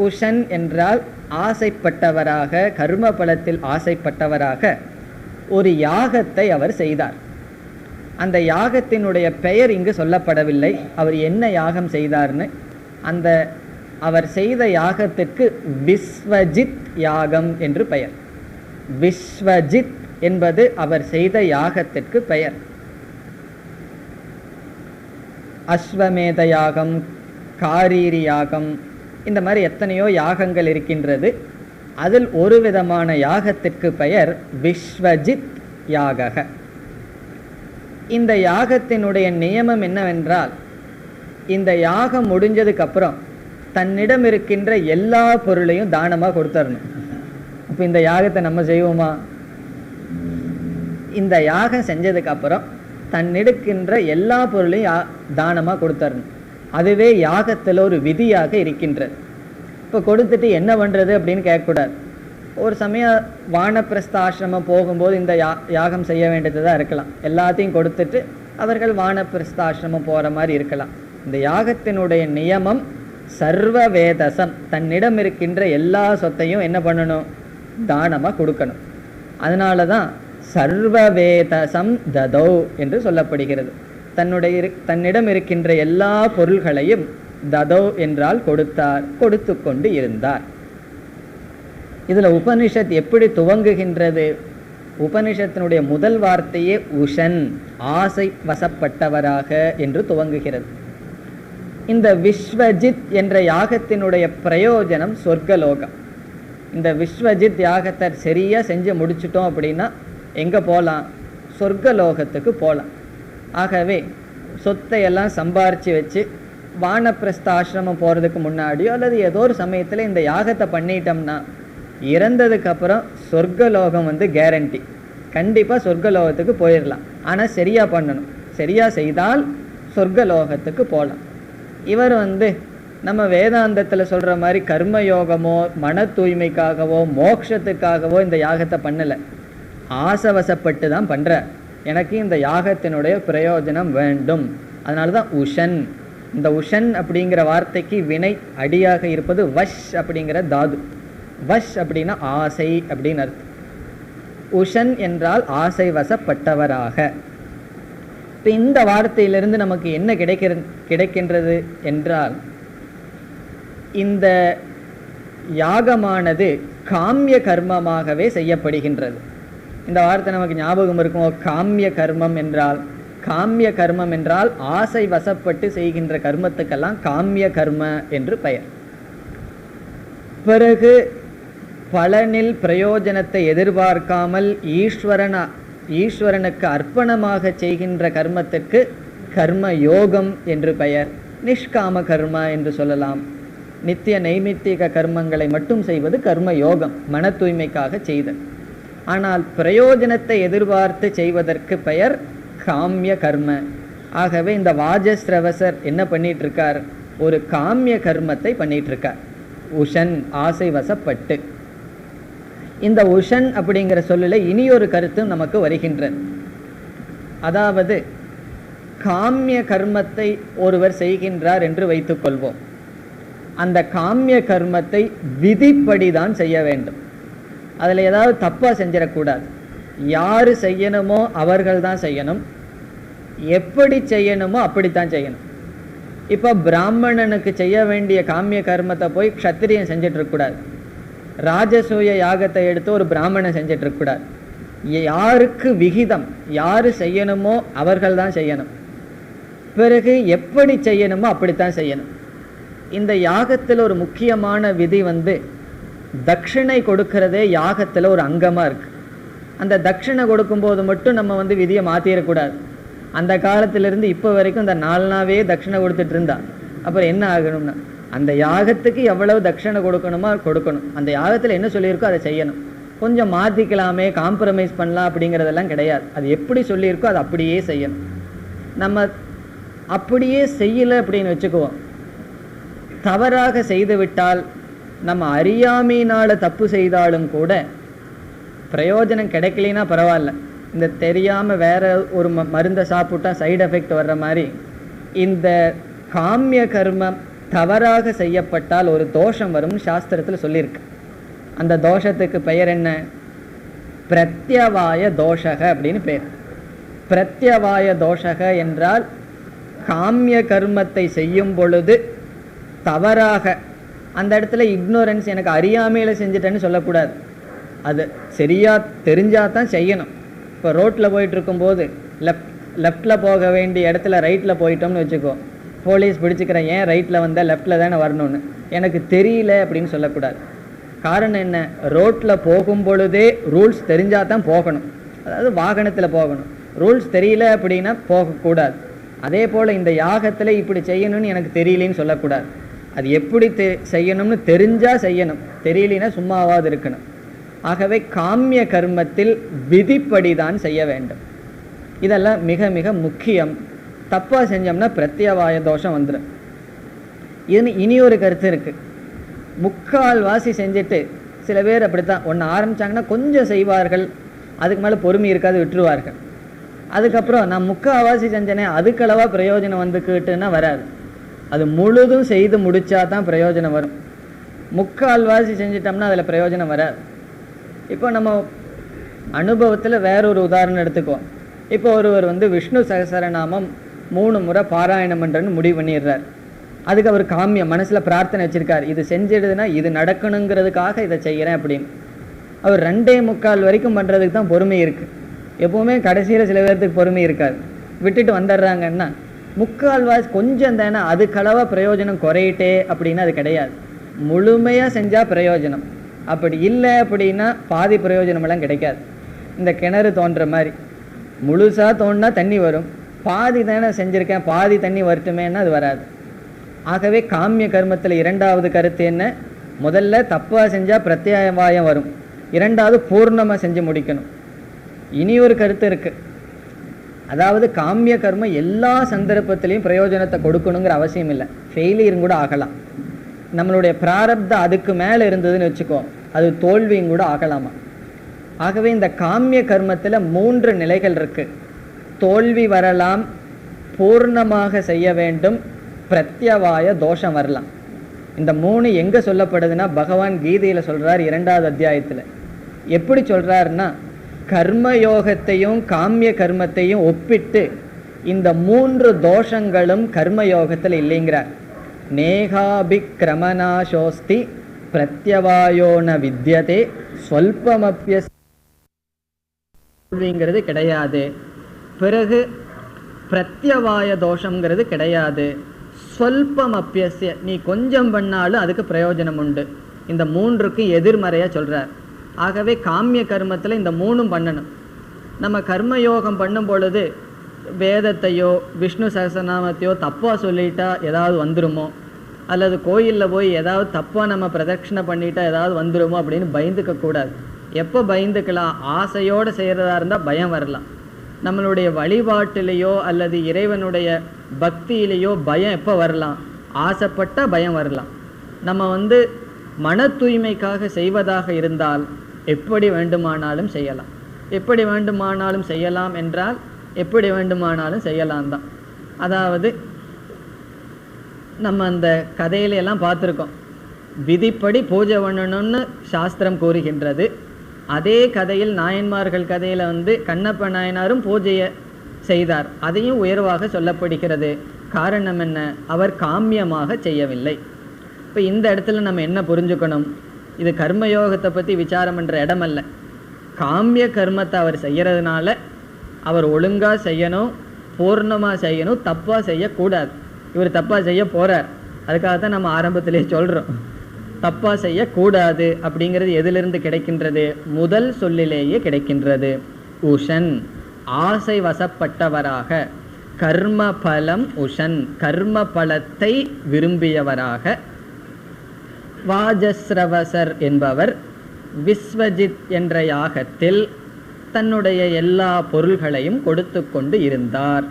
Speaker 1: உஷன் என்றால் ஆசைப்பட்டவராக, கர்ம பலத்தில் ஆசைப்பட்டவராக ஒரு யாகத்தை அவர் செய்தார். அந்த யாகத்தினுடைய பெயர் இங்கு சொல்லப்படவில்லை. அவர் என்ன யாகம் செய்தார்னு. அந்த அவர் செய்த யாகத்திற்கு விஸ்வஜித் யாகம் என்று பெயர். விஸ்வஜித் என்பது அவர் செய்த யாகத்திற்கு பெயர். அஸ்வமேத யாகம், காரீரி யாகம், இந்த மாதிரி எத்தனையோ யாகங்கள் இருக்கின்றது. அதில் ஒரு விதமான யாகத்திற்கு பெயர் விஸ்வஜித் யாக. இந்த யாகத்தினுடைய நியமம் என்னவென்றால், இந்த யாகம் முடிஞ்சதுக்கு அப்புறம் தன்னிடம் இருக்கின்ற எல்லா பொருளையும் தானமாக கொடுத்துடணும். அப்போ இந்த யாகத்தை நம்ம செய்வோமா? இந்த யாகம் செஞ்சதுக்கு அப்புறம் தன்னிடுக்கின்ற எல்லா பொருளையும் தானமாக கொடுத்துடணும். அதுவே யாகத்தில் ஒரு விதியாக இருக்கின்றது. இப்போ கொடுத்துட்டு என்ன பண்ணுறது அப்படின்னு கேட்கக்கூடாது. ஒரு சமயம் வானப்பிரஸ்தாசிரமம் போகும்போது இந்த யாகம் செய்ய வேண்டியது தான் இருக்கலாம். எல்லாத்தையும் கொடுத்துட்டு அவர்கள் வானப்பிரஸ்தாசிரமம் போகிற மாதிரி இருக்கலாம். இந்த யாகத்தினுடைய நியமம் சர்வ வேதசம், தன்னிடம் இருக்கின்ற எல்லா சொத்தையும் என்ன பண்ணணும்? தானமாக கொடுக்கணும். அதனால தான் சர்வவேதசம் ததோ என்று சொல்லப்படுகிறது. தன்னிடம் இருக்கின்ற எல்லா பொருள்களையும் ததோ என்றால் கொடுத்தார், கொடுத்து கொண்டு இருந்தார். இதில் உபனிஷத் எப்படி துவங்குகின்றது? உபனிஷத்தினுடைய முதல் வார்த்தையே உஷன், ஆசை வசப்பட்டவராக என்று துவங்குகிறது. இந்த விஸ்வஜித் என்ற யாகத்தினுடைய பிரயோஜனம் சொர்க்கலோகம். இந்த விஸ்வஜித் யாகத்தை சரியாக செஞ்சு முடிச்சிட்டோம் அப்படின்னா எங்கே போகலாம்? சொர்க்கலோகத்துக்கு போகலாம். ஆகவே சொத்தை எல்லாம் சம்பாரித்து வச்சு வானப்பிரஸ்தாசிரமம் போகிறதுக்கு முன்னாடியோ அல்லது ஏதோ ஒரு சமயத்தில் இந்த யாகத்தை பண்ணிட்டோம்னா இறந்ததுக்கப்புறம் சொர்க்கலோகம் கேரண்டி. கண்டிப்பாக சொர்க்கலோகத்துக்கு போயிடலாம். ஆனால் சரியாக பண்ணணும். சரியாக செய்தால் சொர்க்கலோகத்துக்கு போகலாம். இவர் நம்ம வேதாந்தத்தில் சொல்கிற மாதிரி கர்மயோகமோ மன தூய்மைக்காகவோ மோட்சத்துக்காகவோ இந்த யாகத்தை பண்ணலை. ஆசவசப்பட்டு தான் பண்ணுறார். எனக்கு இந்த யாகத்தினுடைய பிரயோஜனம் வேண்டும். அதனால தான் உஷன். இந்த உஷன் அப்படிங்கிற வார்த்தைக்கு வினை அடியாக இருப்பது வஷ் அப்படிங்கிற தாது. வஷ் அப்படின்னா ஆசை அப்படின்னு அர்த்தம். உஷன் என்றால் ஆசை வசப்பட்டவராக. இப்போ இந்த வார்த்தையிலிருந்து நமக்கு என்ன கிடைக்கின்றது என்றால், இந்த யாகமானது காமிய கர்மமாகவே செய்யப்படுகின்றது. இந்த வார்த்தை நமக்கு ஞாபகம் இருக்கும். காமிய கர்மம் என்றால், காமிய கர்மம் என்றால் ஆசை வசப்பட்டு செய்கின்ற கர்மத்துக்கெல்லாம் காமிய கர்ம என்று பெயர். பிறகு பலனில் பிரயோஜனத்தை எதிர்பார்க்காமல் ஈஸ்வரனுக்கு அர்ப்பணமாக செய்கின்ற கர்மத்திற்கு கர்ம யோகம் என்று பெயர். நிஷ்காம கர்ம என்று சொல்லலாம். நித்திய நைமித்திக கர்மங்களை மட்டும் செய்வது கர்ம யோகம், மன தூய்மைக்காக செய்தல். ஆனால் பிரயோஜனத்தை எதிர்பார்த்து செய்வதற்கு பெயர் காமிய கர்ம. ஆகவே இந்த வாஜஸ்ரவசர் என்ன பண்ணிட்டு இருக்கார்? ஒரு காமிய கர்மத்தை பண்ணிட்டு இருக்கார், உஷன் ஆசை வசப்பட்டு. இந்த உஷன் அப்படிங்கிற சொல்லில இனியொரு கருத்தும் நமக்கு வருகின்றது. அதாவது காமிய கர்மத்தை ஒருவர் செய்கின்றார் என்று வைத்துக் கொள்வோம். அந்த காமிய கர்மத்தை விதிப்படிதான் செய்ய வேண்டும். அதில் ஏதாவது தப்பாக செஞ்சிடக்கூடாது. யார் செய்யணுமோ அவர்கள் தான் செய்யணும், எப்படி செய்யணுமோ அப்படித்தான் செய்யணும். இப்போ பிராமணனுக்கு செய்ய வேண்டிய காமிய கர்மத்தை போய் க்ஷத்திரியன் செஞ்சிட்டு இருக்கக்கூடாது. ராஜசூய யாகத்தை எடுத்து ஒரு பிராமணன் செஞ்சிட்டு இருக்கக்கூடாது. யாருக்கு விகிதம், யார் செய்யணுமோ அவர்கள் தான் செய்யணும். பிறகு எப்படி செய்யணுமோ அப்படித்தான் செய்யணும். இந்த யாகத்தில் ஒரு முக்கியமான விதி தட்சிணை கொடுக்கறதே யாகத்தில் ஒரு அங்கமாக இருக்கு. அந்த தட்சிணை கொடுக்கும்போது மட்டும் நம்ம விதியை மாற்றிடக்கூடாது. அந்த காலத்திலிருந்து இப்போ வரைக்கும் இந்த 4 நாவே தட்சிணை கொடுத்துட்டு இருந்தா அப்புறம் என்ன ஆகணும்னா, அந்த யாகத்துக்கு எவ்வளவு தட்சிணை கொடுக்கணுமோ கொடுக்கணும். அந்த யாகத்தில் என்ன சொல்லியிருக்கோ அதை செய்யணும். கொஞ்சம் மாற்றிக்கலாமே, காம்ப்ரமைஸ் பண்ணலாம் அப்படிங்கிறதெல்லாம் கிடையாது. அது எப்படி சொல்லியிருக்கோ அதை அப்படியே செய்யணும். நம்ம அப்படியே செய்யலை அப்படின்னு வச்சுக்குவோம், தவறாக செய்துவிட்டால் நம்ம அறியாமையினால் தப்பு செய்தாலும் கூட பிரயோஜனம் கிடைக்கலனா பரவாயில்ல, இந்த தெரியாமல் வேற ஒரு மருந்தை சாப்பிட்டா சைடு எஃபெக்ட் வர்ற மாதிரி இந்த காமிய கர்மம் தவறாக செய்யப்பட்டால் ஒரு தோஷம் வரும்னு சாஸ்திரத்தில் சொல்லியிருக்கு. அந்த தோஷத்துக்கு பெயர் என்ன? பிரத்யவாய தோஷக அப்படின்னு பேர். பிரத்யவாய தோஷக என்றால் காமிய கர்மத்தை செய்யும் பொழுது தவறாக, அந்த இடத்துல இக்னோரன்ஸ், எனக்கு அறியாமையில் செஞ்சுட்டேன்னு சொல்லக்கூடாது. அது சரியா தெரிஞ்சாதான் செய்யணும். இப்போ ரோட்டில் போயிட்டு இருக்கும்போது லெஃப்டில் போக வேண்டிய இடத்துல ரைட்டில் போயிட்டோம்னு வச்சுக்கோ, போலீஸ் பிடிச்சிக்கிறேன், ஏன் ரைட்டில் வந்தால் லெஃப்டில் தானே வரணும்னு, எனக்கு தெரியல அப்படின்னு சொல்லக்கூடாது. காரணம் என்ன? ரோட்டில் போகும் பொழுதே ரூல்ஸ் தெரிஞ்சால் தான் போகணும். அதாவது வாகனத்தில் போகணும். ரூல்ஸ் தெரியல அப்படின்னா போகக்கூடாது. அதே போல் இந்த யாகத்தில் இப்படி செய்யணும்னு எனக்கு தெரியலன்னு சொல்லக்கூடாது. அது எப்படி செய்யணும்னு தெரிஞ்சால் செய்யணும், தெரியலனா சும்மாவாது இருக்கணும். ஆகவே காமிய கர்மத்தில் விதிப்படி தான் செய்ய வேண்டும். இதெல்லாம் மிக மிக முக்கியம். தப்பாக செஞ்சோம்னா பிரத்யவாய தோஷம் வந்துடும். இனி ஒரு கருத்து இருக்குது. முக்கால்வாசி செஞ்சுட்டு சில பேர் அப்படித்தான், ஒன்று ஆரம்பித்தாங்கன்னா கொஞ்சம் செய்வார்கள், அதுக்கு மேலே பொறுமை இருக்காது, விட்டுருவார்கள். அதுக்கப்புறம் நான் முக்கால்வாசி செஞ்சேனே அதுக்களவாக பிரயோஜனம் வந்துக்கிட்டுன்னா வராது. அது முழுதும் செய்து முடித்தா தான் பிரயோஜனம் வரும். முக்கால்வாசி செஞ்சிட்டோம்னா அதில் பிரயோஜனம் வராது. இப்போ நம்ம அனுபவத்தில் வேறொரு உதாரணம் எடுத்துக்குவோம். இப்போ ஒருவர் விஷ்ணு சகசரநாமம் 3 முறை பாராயணம் பண்ணுறன்னு முடிவு பண்ணிடுறார். அதுக்கு அவர் காமியம் மனசில் பிரார்த்தனை வச்சுருக்கார், இது செஞ்சிடுதுன்னா இது நடக்கணுங்கிறதுக்காக இதை செய்கிறேன் அப்படின்னு. அவர் 2.25 வரைக்கும் பண்ணுறதுக்கு தான் பொறுமை இருக்குது. எப்போவுமே கடைசியில் சில பேர்த்துக்கு பொறுமை இருக்காது, விட்டுட்டு வந்துடுறாங்கன்னா முக்கால்வாசி கொஞ்சம் தானே, அதுக்களவாக பிரயோஜனம் குறையிட்டே அப்படின்னா அது கிடையாது. முழுமையாக செஞ்சால் பிரயோஜனம், அப்படி இல்லை அப்படின்னா பாதி பிரயோஜனமெல்லாம் கிடைக்காது. இந்த கிணறு தோன்ற மாதிரி முழுசாக தோண்டினா தண்ணி வரும், பாதி தானே செஞ்சுருக்கேன் பாதி தண்ணி வரட்டுமேன்னா அது வராது. ஆகவே காமிய கர்மத்தில் 2வது கருத்து என்ன? முதல்ல தப்பாக செஞ்சால் பிரத்யவாயம் வரும், 2வது பூர்ணமாக செஞ்சு முடிக்கணும். இனி ஒரு கருத்து இருக்குது. அதாவது காமிய கர்மம் எல்லா சந்தர்ப்பத்திலையும் பிரயோஜனத்தை கொடுக்கணுங்கிற அவசியம் இல்லை, ஃபெயிலியரும் கூட ஆகலாம். நம்மளுடைய பிராரப்தம் அதுக்கு மேலே இருந்ததுன்னு வச்சுக்கோ, அது தோல்வியும் கூட ஆகலாமா. ஆகவே இந்த காமிய கர்மத்தில் 3 நிலைகள் இருக்குது. தோல்வி வரலாம், பூர்ணமாக செய்ய வேண்டும், பிரத்யவாய தோஷம் வரலாம். இந்த 3 எங்க சொல்லப்படுதுன்னா பகவான் கீதையில சொல்றார் 2வது அத்தியாயத்துல. எப்படி சொல்றாருன்னா, கர்மயோகத்தையும் காமிய கர்மத்தையும் ஒப்பிட்டு இந்த 3 தோஷங்களும் கர்மயோகத்தில் இல்லைங்கிறார். நேகாபிக்ரமநாசோஸ்தி பிரத்யவாயோன வித்யதே ஸ்வல்பமப்யங்கிறது கிடையாது. பிறகு பிரத்யவாய தோஷங்கிறது கிடையாது. ஸ்வல்பமப்யஸ்ய, நீ கொஞ்சம் பண்ணாலும் அதுக்கு பிரயோஜனம் உண்டு. இந்த 3க்கும் எதிர்மறையா சொல்றார். ஆகவே காமிய கர்மத்தில் இந்த 3ம் பண்ணணும். நம்ம கர்மயோகம் பண்ணும் பொழுது வேதத்தையோ விஷ்ணு சகஸ்ரநாமத்தையோ தப்பாக சொல்லிட்டா ஏதாவது வந்துருமோ, அல்லது கோயிலில் போய் ஏதாவது தப்பாக நம்ம பிரதட்சணை பண்ணிட்டா ஏதாவது வந்துருமோ அப்படின்னு பயந்துக்க கூடாது. எப்போ பயந்துக்கலாம்? ஆசையோடு செய்கிறதா இருந்தால் பயம் வரலாம். நம்மளுடைய வழிபாட்டிலேயோ அல்லது இறைவனுடைய பக்தியிலேயோ பயம் எப்போ வரலாம்? ஆசைப்பட்டால் பயம் வரலாம். நம்ம மன தூய்மைக்காக செய்வதாக இருந்தால் எப்படி வேண்டுமானாலும் செய்யலாம். எப்படி வேண்டுமானாலும் செய்யலாம் என்றால் எப்படி வேண்டுமானாலும் செய்யலாம் தான். அதாவது நம்ம அந்த கதையிலெல்லாம் பார்த்துருக்கோம், விதிப்படி பூஜை பண்ணணும்னு சாஸ்திரம் கூறுகின்றது. அதே கதையில் நாயன்மார்கள் கதையில் கண்ணப்ப நாயனாரும் பூஜையை செய்தார், அதையும் உயர்வாக சொல்லப்படுகிறது. காரணம் என்ன? அவர் காமியமாக செய்யவில்லை. இப்போ இந்த இடத்துல நம்ம என்ன புரிஞ்சுக்கணும்? இது கர்மயோகத்தை பற்றி விசாரம் பண்ணுற இடம் அல்ல. காமிய கர்மத்தை அவர் செய்கிறதுனால அவர் ஒழுங்காக செய்யணும், பூர்ணமாக செய்யணும், தப்பாக செய்யக்கூடாது. இவர் தப்பாக செய்ய போகிறார், அதுக்காக தான் நம்ம ஆரம்பத்திலே சொல்கிறோம். தப்பாக செய்யக்கூடாது அப்படிங்கிறது எதிலிருந்து கிடைக்கின்றது? முதல் சொல்லிலேயே கிடைக்கின்றது. உஷன், ஆசை வசப்பட்டவராக, கர்ம பலம் உஷன், கர்ம பலத்தை விரும்பியவராக. வாஜஸ்ரவசர் என்பவர் விஸ்வஜித் என்ற யாகத்தில் தன்னுடைய எல்லா பொருள்களையும் கொடுத்து கொண்டு இருந்தார்.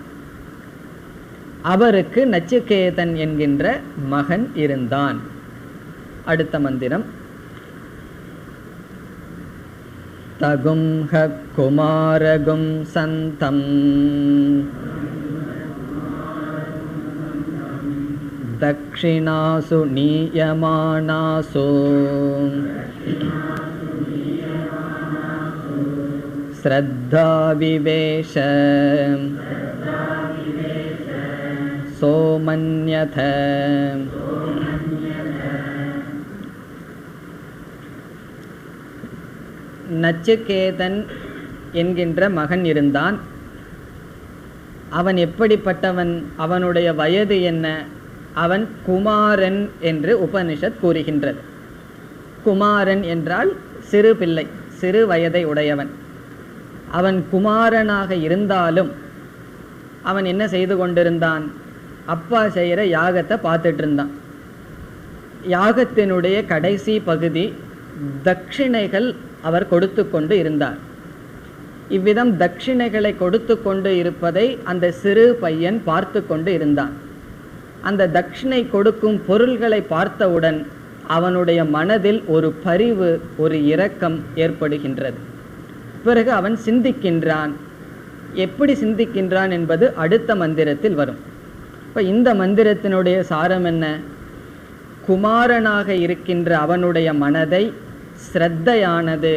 Speaker 1: அவருக்கு நச்சிகேதன் என்கின்ற மகன் இருந்தான். அடுத்த மந்திரம். தகும்ஹ குமாரகும் சந்தம் தக்ஷிணாசு நீயமானாசு ஸ்ரத்தா விவேஷ சோமன்யத. நச்சிகேதன் என்கின்ற மகன் இருந்தான். அவன் எப்படிப்பட்டவன்? அவனுடைய வயது என்ன? அவன் குமாரன் என்று உபனிஷத் கூறுகின்றது. குமாரன் என்றால் சிறு பிள்ளை, சிறு வயதை உடையவன். அவன் குமாரனாக இருந்தாலும் அவன் என்ன செய்து கொண்டிருந்தான்? அப்பா செய்கிற யாகத்தை பார்த்துட்டு இருந்தான். யாகத்தினுடைய கடைசி பகுதி தட்சிணைகள் அவர் கொடுத்து கொண்டு இருந்தார். இவ்விதம் தட்சிணைகளை கொடுத்து கொண்டு இருப்பதை அந்த சிறு பையன் பார்த்து கொண்டு இருந்தான். அந்த தட்சிணை கொடுக்கும் பொருள்களை பார்த்தவுடன் அவனுடைய மனதில் ஒரு பரிவு, ஒரு இரக்கம் ஏற்படுகின்றது. பிறகு அவன் சிந்திக்கின்றான். எப்படி சிந்திக்கின்றான் என்பது அடுத்த மந்திரத்தில் வரும். இப்போ இந்த மந்திரத்தினுடைய சாரம் என்ன? குமாரனாக இருக்கின்ற அவனுடைய மனதை ஸ்ரத்தையானது,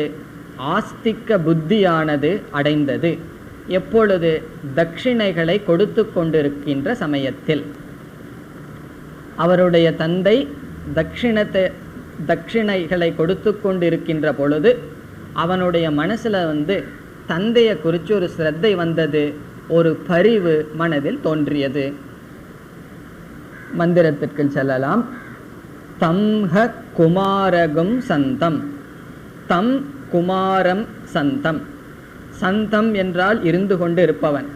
Speaker 1: ஆஸ்திக புத்தியானது அடைந்தது. எப்பொழுது? தட்சிணைகளை கொடுத்து கொண்டிருக்கின்ற சமயத்தில். அவருடைய தந்தை தட்சிணைகளை கொடுத்து கொண்டிருக்கின்ற பொழுது அவனுடைய மனசில் தந்தையை குறித்து ஒரு ஸ்ரத்தை வந்தது, ஒரு பரிவு மனதில் தோன்றியது. மந்திரத்திற்கு செல்லலாம். தம்ஹ குமாரகும் சந்தம். தம் குமாரம் சந்தம். சந்தம் என்றால் இருந்து கொண்டு இருப்பவன்.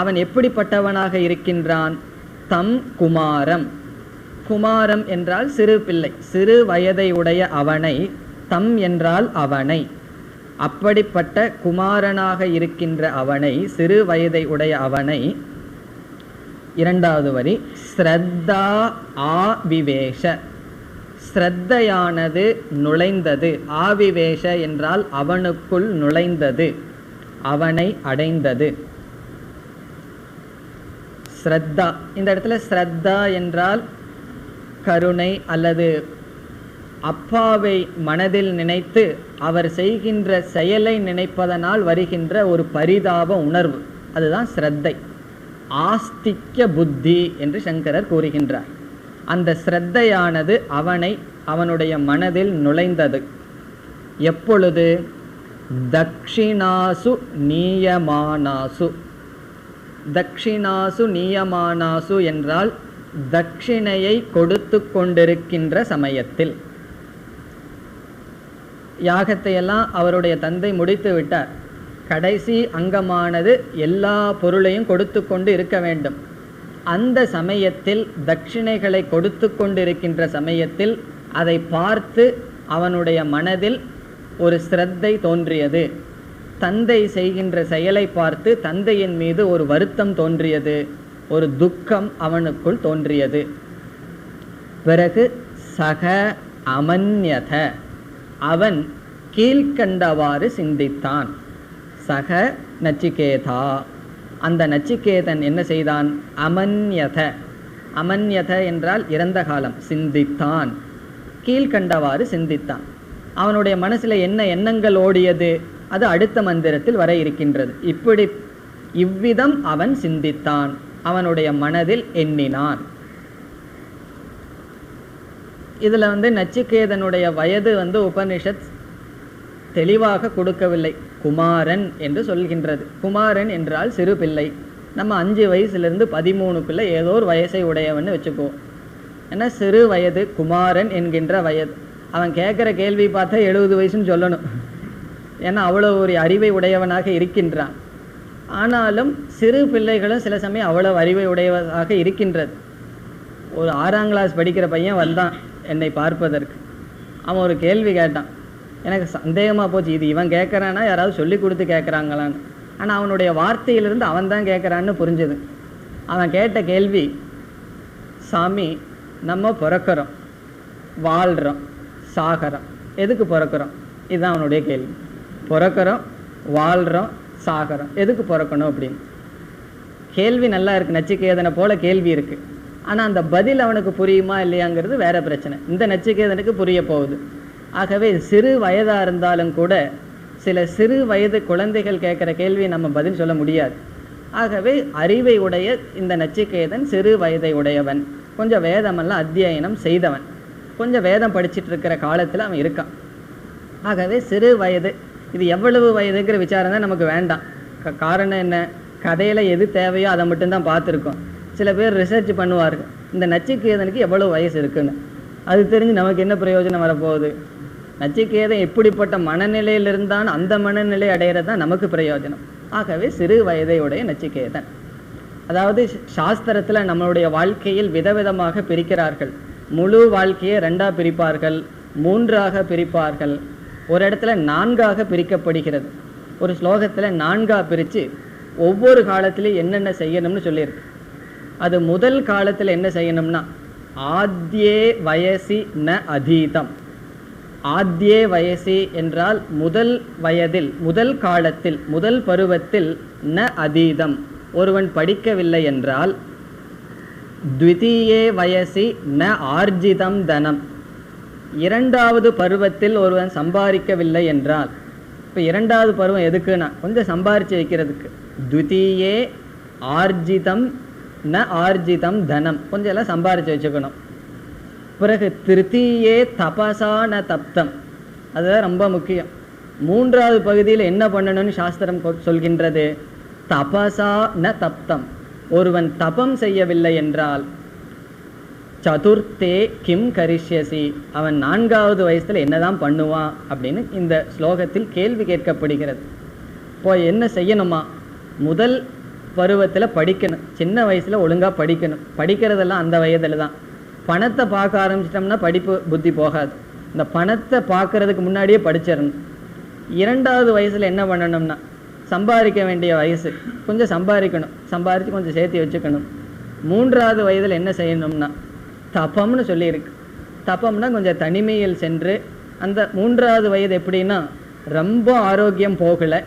Speaker 1: அவன் எப்படிப்பட்டவனாக இருக்கின்றான்? தம் குமாரம். குமாரம் என்றால் சிறு பிள்ளை, சிறு வயதை உடைய அவனை. தம் என்றால் அவனை. அப்படிப்பட்ட குமாரனாக இருக்கின்ற அவனை, சிறு வயதை உடைய அவனை. இரண்டாவது வரி, ஸ்ரத்தா ஆவிவேஷ. ஸ்ரத்தையானது நுழைந்தது. ஆவிவேஷ என்றால் அவனுக்குள் நுழைந்தது, அவனை அடைந்தது. ஸ்ரத்தா. இந்த இடத்துல ஸ்ரத்தா என்றால் கருணை அல்லது அப்பாவை மனதில் நினைத்து அவர் செய்கின்ற செயலை நினைப்பதனால் வருகின்ற ஒரு பரிதாப உணர்வு, அதுதான் ஸ்ரத்தை. ஆஸ்திக்ய புத்தி என்று சங்கரர் கூறுகின்றார். அந்த ஸ்ரத்தையானது அவனுடைய மனதில் நுழைந்தது. எப்பொழுது? தக்ஷிணாசு நீயமானாசு. தக்ஷிணாசு நீயமானாசு என்றால் தட்சிணையை கொடுத்து கொண்டிருக்கின்ற சமயத்தில். யாகத்தை எல்லாம் அவருடைய தந்தை முடித்து விட்டார். கடைசி அங்கமானது எல்லா பொருளையும் கொடுத்து கொண்டு இருக்க வேண்டும். அந்த சமயத்தில் தட்சிணைகளை கொடுத்து கொண்டிருக்கின்ற சமயத்தில் அதை பார்த்து அவனுடைய மனதில் ஒரு ஸ்ரத்தை தோன்றியது. தந்தை செய்கின்ற செயலை பார்த்து தந்தையின் மீது ஒரு வருத்தம் தோன்றியது, ஒரு துக்கம் அவனுக்குள் தோன்றியது. பிறகு சக அமன்யத, அவன் கீழ்கண்டவாறு சிந்தித்தான். சக நச்சிகேதா, அந்த நச்சிகேதன் என்ன செய்தான்? அமன்யத. அமன்யத என்றால் இறந்த காலம். சிந்தித்தான், கீழ்கண்டவாறு சிந்தித்தான். அவனுடைய மனசில் என்ன எண்ணங்கள் ஓடியது, அது அடுத்த மந்திரத்தில் வர இருக்கின்றது. இவ்விதம் அவன் சிந்தித்தான், அவனுடைய மனதில் எண்ணினான். இதுல நச்சிகேதனுடைய வயது உபனிஷத் தெளிவாக கொடுக்கவில்லை. குமாரன் என்று சொல்கின்றது. குமாரன் என்றால் சிறு பிள்ளை. நம்ம 5 வயசுலேருந்து 13க்குள்ள ஏதோ ஒரு வயசை உடையவன்னு வச்சுக்குவோம். ஏன்னா சிறு வயது, குமாரன் என்கின்ற வயது. அவன் கேட்குற கேள்வி பார்த்தா 70 வயசுன்னு சொல்லணும். ஏன்னா அவ்வளோ ஒரு அறிவை உடையவனாக இருக்கின்றான். ஆனாலும் சிறு பிள்ளைகளும் சில சமயம் அவ்வளோ அறிவை உடையவதாக இருக்கின்றது. ஒரு 6ஆம் கிளாஸ் படிக்கிற பையன் வந்தான் என்னை பார்ப்பதற்கு. அவன் ஒரு கேள்வி கேட்டான். எனக்கு சந்தேகமாக போச்சு, இது இவன் கேட்குறானா யாராவது சொல்லி கொடுத்து கேட்குறாங்களான்னு. ஆனால் அவனுடைய வார்த்தையிலிருந்து அவன் தான் கேட்குறான்னு புரிஞ்சுது. அவன் கேட்ட கேள்வி, சாமி நம்ம பிறக்கிறோம், வாழ்கிறோம், சாகிறோம், எதுக்கு பிறக்கிறோம்? இதுதான் அவனுடைய கேள்வி. பிறக்கிறோம், வாழ்கிறோம், சாகிறோம், எதுக்கு பிறக்கணும் அப்படின்னு. கேள்வி நல்லா இருக்குது, நச்சிகேதனை போல கேள்வி இருக்குது. ஆனால் அந்த பதில் அவனுக்கு புரியுமா இல்லையாங்கிறது வேற பிரச்சனை. இந்த நச்சிகேதனுக்கு புரிய போகுது. ஆகவே சிறு வயதாக இருந்தாலும் கூட சில சிறு வயது குழந்தைகள் கேட்குற கேள்வியை நம்ம பதில் சொல்ல முடியாது. ஆகவே அறிவை உடைய இந்த நச்சிகேதன் சிறு வயதை உடையவன், கொஞ்சம் வேதமெல்லாம் அத்தியனம் செய்தவன், கொஞ்சம் வேதம் படிச்சுட்டு இருக்கிற காலத்தில் அவன் இருக்கான். ஆகவே சிறு வயது, இது எவ்வளவு வயதுங்கிற விசாரம் தான் நமக்கு வேண்டாம். காரணம் என்ன? கதையில் எது தேவையோ அதை மட்டும்தான் பார்த்துருக்கோம். சில பேர் ரிசர்ச் பண்ணுவார்கள், இந்த நச்சிகேதனுக்கு எவ்வளோ வயசு இருக்குன்னு. அது தெரிஞ்சு நமக்கு என்ன பிரயோஜனம் வரப்போகுது? நச்சிகேதன் எப்படிப்பட்ட மனநிலையில் இருந்தான், அந்த மனநிலை அடைகிறது தான் நமக்கு பிரயோஜனம். ஆகவே சிறு வயதை உடைய நச்சிகேதன். அதாவது சாஸ்திரத்தில் நம்மளுடைய வாழ்க்கையில் விதவிதமாக பிரிக்கிறார்கள். முழு வாழ்க்கையை 2ஆக பிரிப்பார்கள், 3ஆக பிரிப்பார்கள், ஒரு இடத்துல 4ஆக பிரிக்கப்படுகிறது. ஒரு ஸ்லோகத்தில் 4ஆக பிரித்து ஒவ்வொரு காலத்திலையும் என்னென்ன செய்யணும்னு சொல்லியிருக்கு. அது முதல் காலத்தில் என்ன செய்யணும்னா, ஆத்யே வயசி ந அதீதம். ஆத்யே வயசி என்றால் முதல் வயதில், முதல் காலத்தில், முதல் பருவத்தில், ந அதீதம் ஒருவன் படிக்கவில்லை என்றால், த்விதீயே வயசி ந ஆர்ஜிதம் தனம், 2வது பருவத்தில் ஒருவன் சம்பாதிக்கவில்லை என்றால். இப்போ 2வது பருவம் எதுக்குன்னா கொஞ்சம் சம்பாரித்து வைக்கிறதுக்கு. த்விதீயே ஆர்ஜிதம் ந ஆர்ஜிதம் தனம், கொஞ்சம் எல்லாம் சம்பாரித்து வச்சுக்கணும். பிறகு திருத்தீயே தபசா ந தப்தம், அதுதான் ரொம்ப முக்கியம். 3வது பகுதியில் என்ன பண்ணணும்னு சாஸ்திரம் சொல்கின்றது? தபசா ந தப்தம், ஒருவன் தபம் செய்யவில்லை என்றால். சதுர்த்தே கிம் கரிஷ்யசி, அவன் 4வது வயசில் என்னதான் பண்ணுவான் அப்படின்னு இந்த ஸ்லோகத்தில் கேள்வி கேட்கப்படுகிறது. இப்போ என்ன செய்யணுமா? முதல் பருவத்தில் படிக்கணும், சின்ன வயசில் ஒழுங்காக படிக்கணும். படிக்கிறதெல்லாம் அந்த வயதில் தான். பணத்தை பார்க்க ஆரம்பிச்சிட்டோம்னா படிப்பு புத்தி போகாது. இந்த பணத்தை பார்க்கறதுக்கு முன்னாடியே படிச்சிடணும். 2வது வயசில் என்ன பண்ணணும்னா, சம்பாதிக்க வேண்டிய வயசு, கொஞ்சம் சம்பாதிக்கணும், சம்பாதிச்சு கொஞ்சம் சேர்த்து வச்சுக்கணும். 3வது வயதில் என்ன செய்யணும்னா தபம்னு சொல்லியிருக்கு. தபம்னா கொஞ்சம் தனிமையில் சென்று, அந்த 3வது வயது எப்படின்னா ரொம்ப ஆரோக்கியம் போகலை,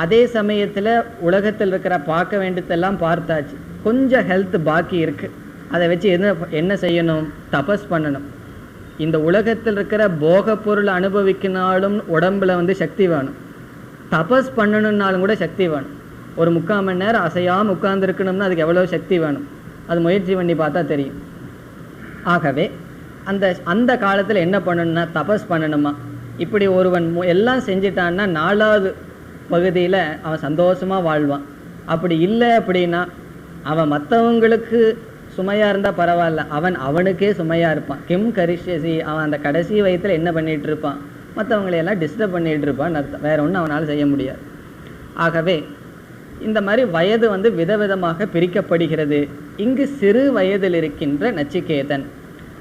Speaker 1: அதே சமயத்தில் உலகத்தில் இருக்கிற பார்க்க வேண்டியதெல்லாம் பார்த்தாச்சு, கொஞ்சம் ஹெல்த் பாக்கி இருக்கு, அதை வச்சு என்ன செய்யணும்? தபஸ் பண்ணணும். இந்த உலகத்தில் இருக்கிற போக பொருள் அனுபவிக்கினாலும் உடம்புல சக்தி வேணும், தபஸ் பண்ணணும்னாலும் கூட சக்தி வேணும். ஒரு 3/4 மணி நேரம் அசையாமல் உட்கார்ந்து இருக்கணும்னா அதுக்கு எவ்வளோ சக்தி வேணும், அது முயற்சி பண்ணி பார்த்தா தெரியும். ஆகவே அந்த காலத்தில் என்ன பண்ணணும்னா தபஸ் பண்ணணுமா. இப்படி ஒருவன் எல்லாம் செஞ்சிட்டான்னா 4வது பகுதியில் அவன் சந்தோஷமாக வாழ்வான். அப்படி இல்லை அப்படின்னா அவன் மற்றவங்களுக்கு சுமையாக இருந்தால் பரவாயில்ல, அவனுக்கே சுமையாக இருப்பான். கிம் கரிஷ்யசி, அவன் அந்த கடைசி வயதில் என்ன பண்ணிகிட்டு இருப்பான்? மற்றவங்களையெல்லாம் டிஸ்டர்ப் பண்ணிகிட்டு இருப்பான்னு அர்த்தம். வேற ஒன்றும் அவனால் செய்ய முடியாது. ஆகவே இந்த மாதிரி வயது விதவிதமாக பிரிக்கப்படுகிறது. இங்கு சிறு வயதில் இருக்கின்ற நச்சிகேதன்,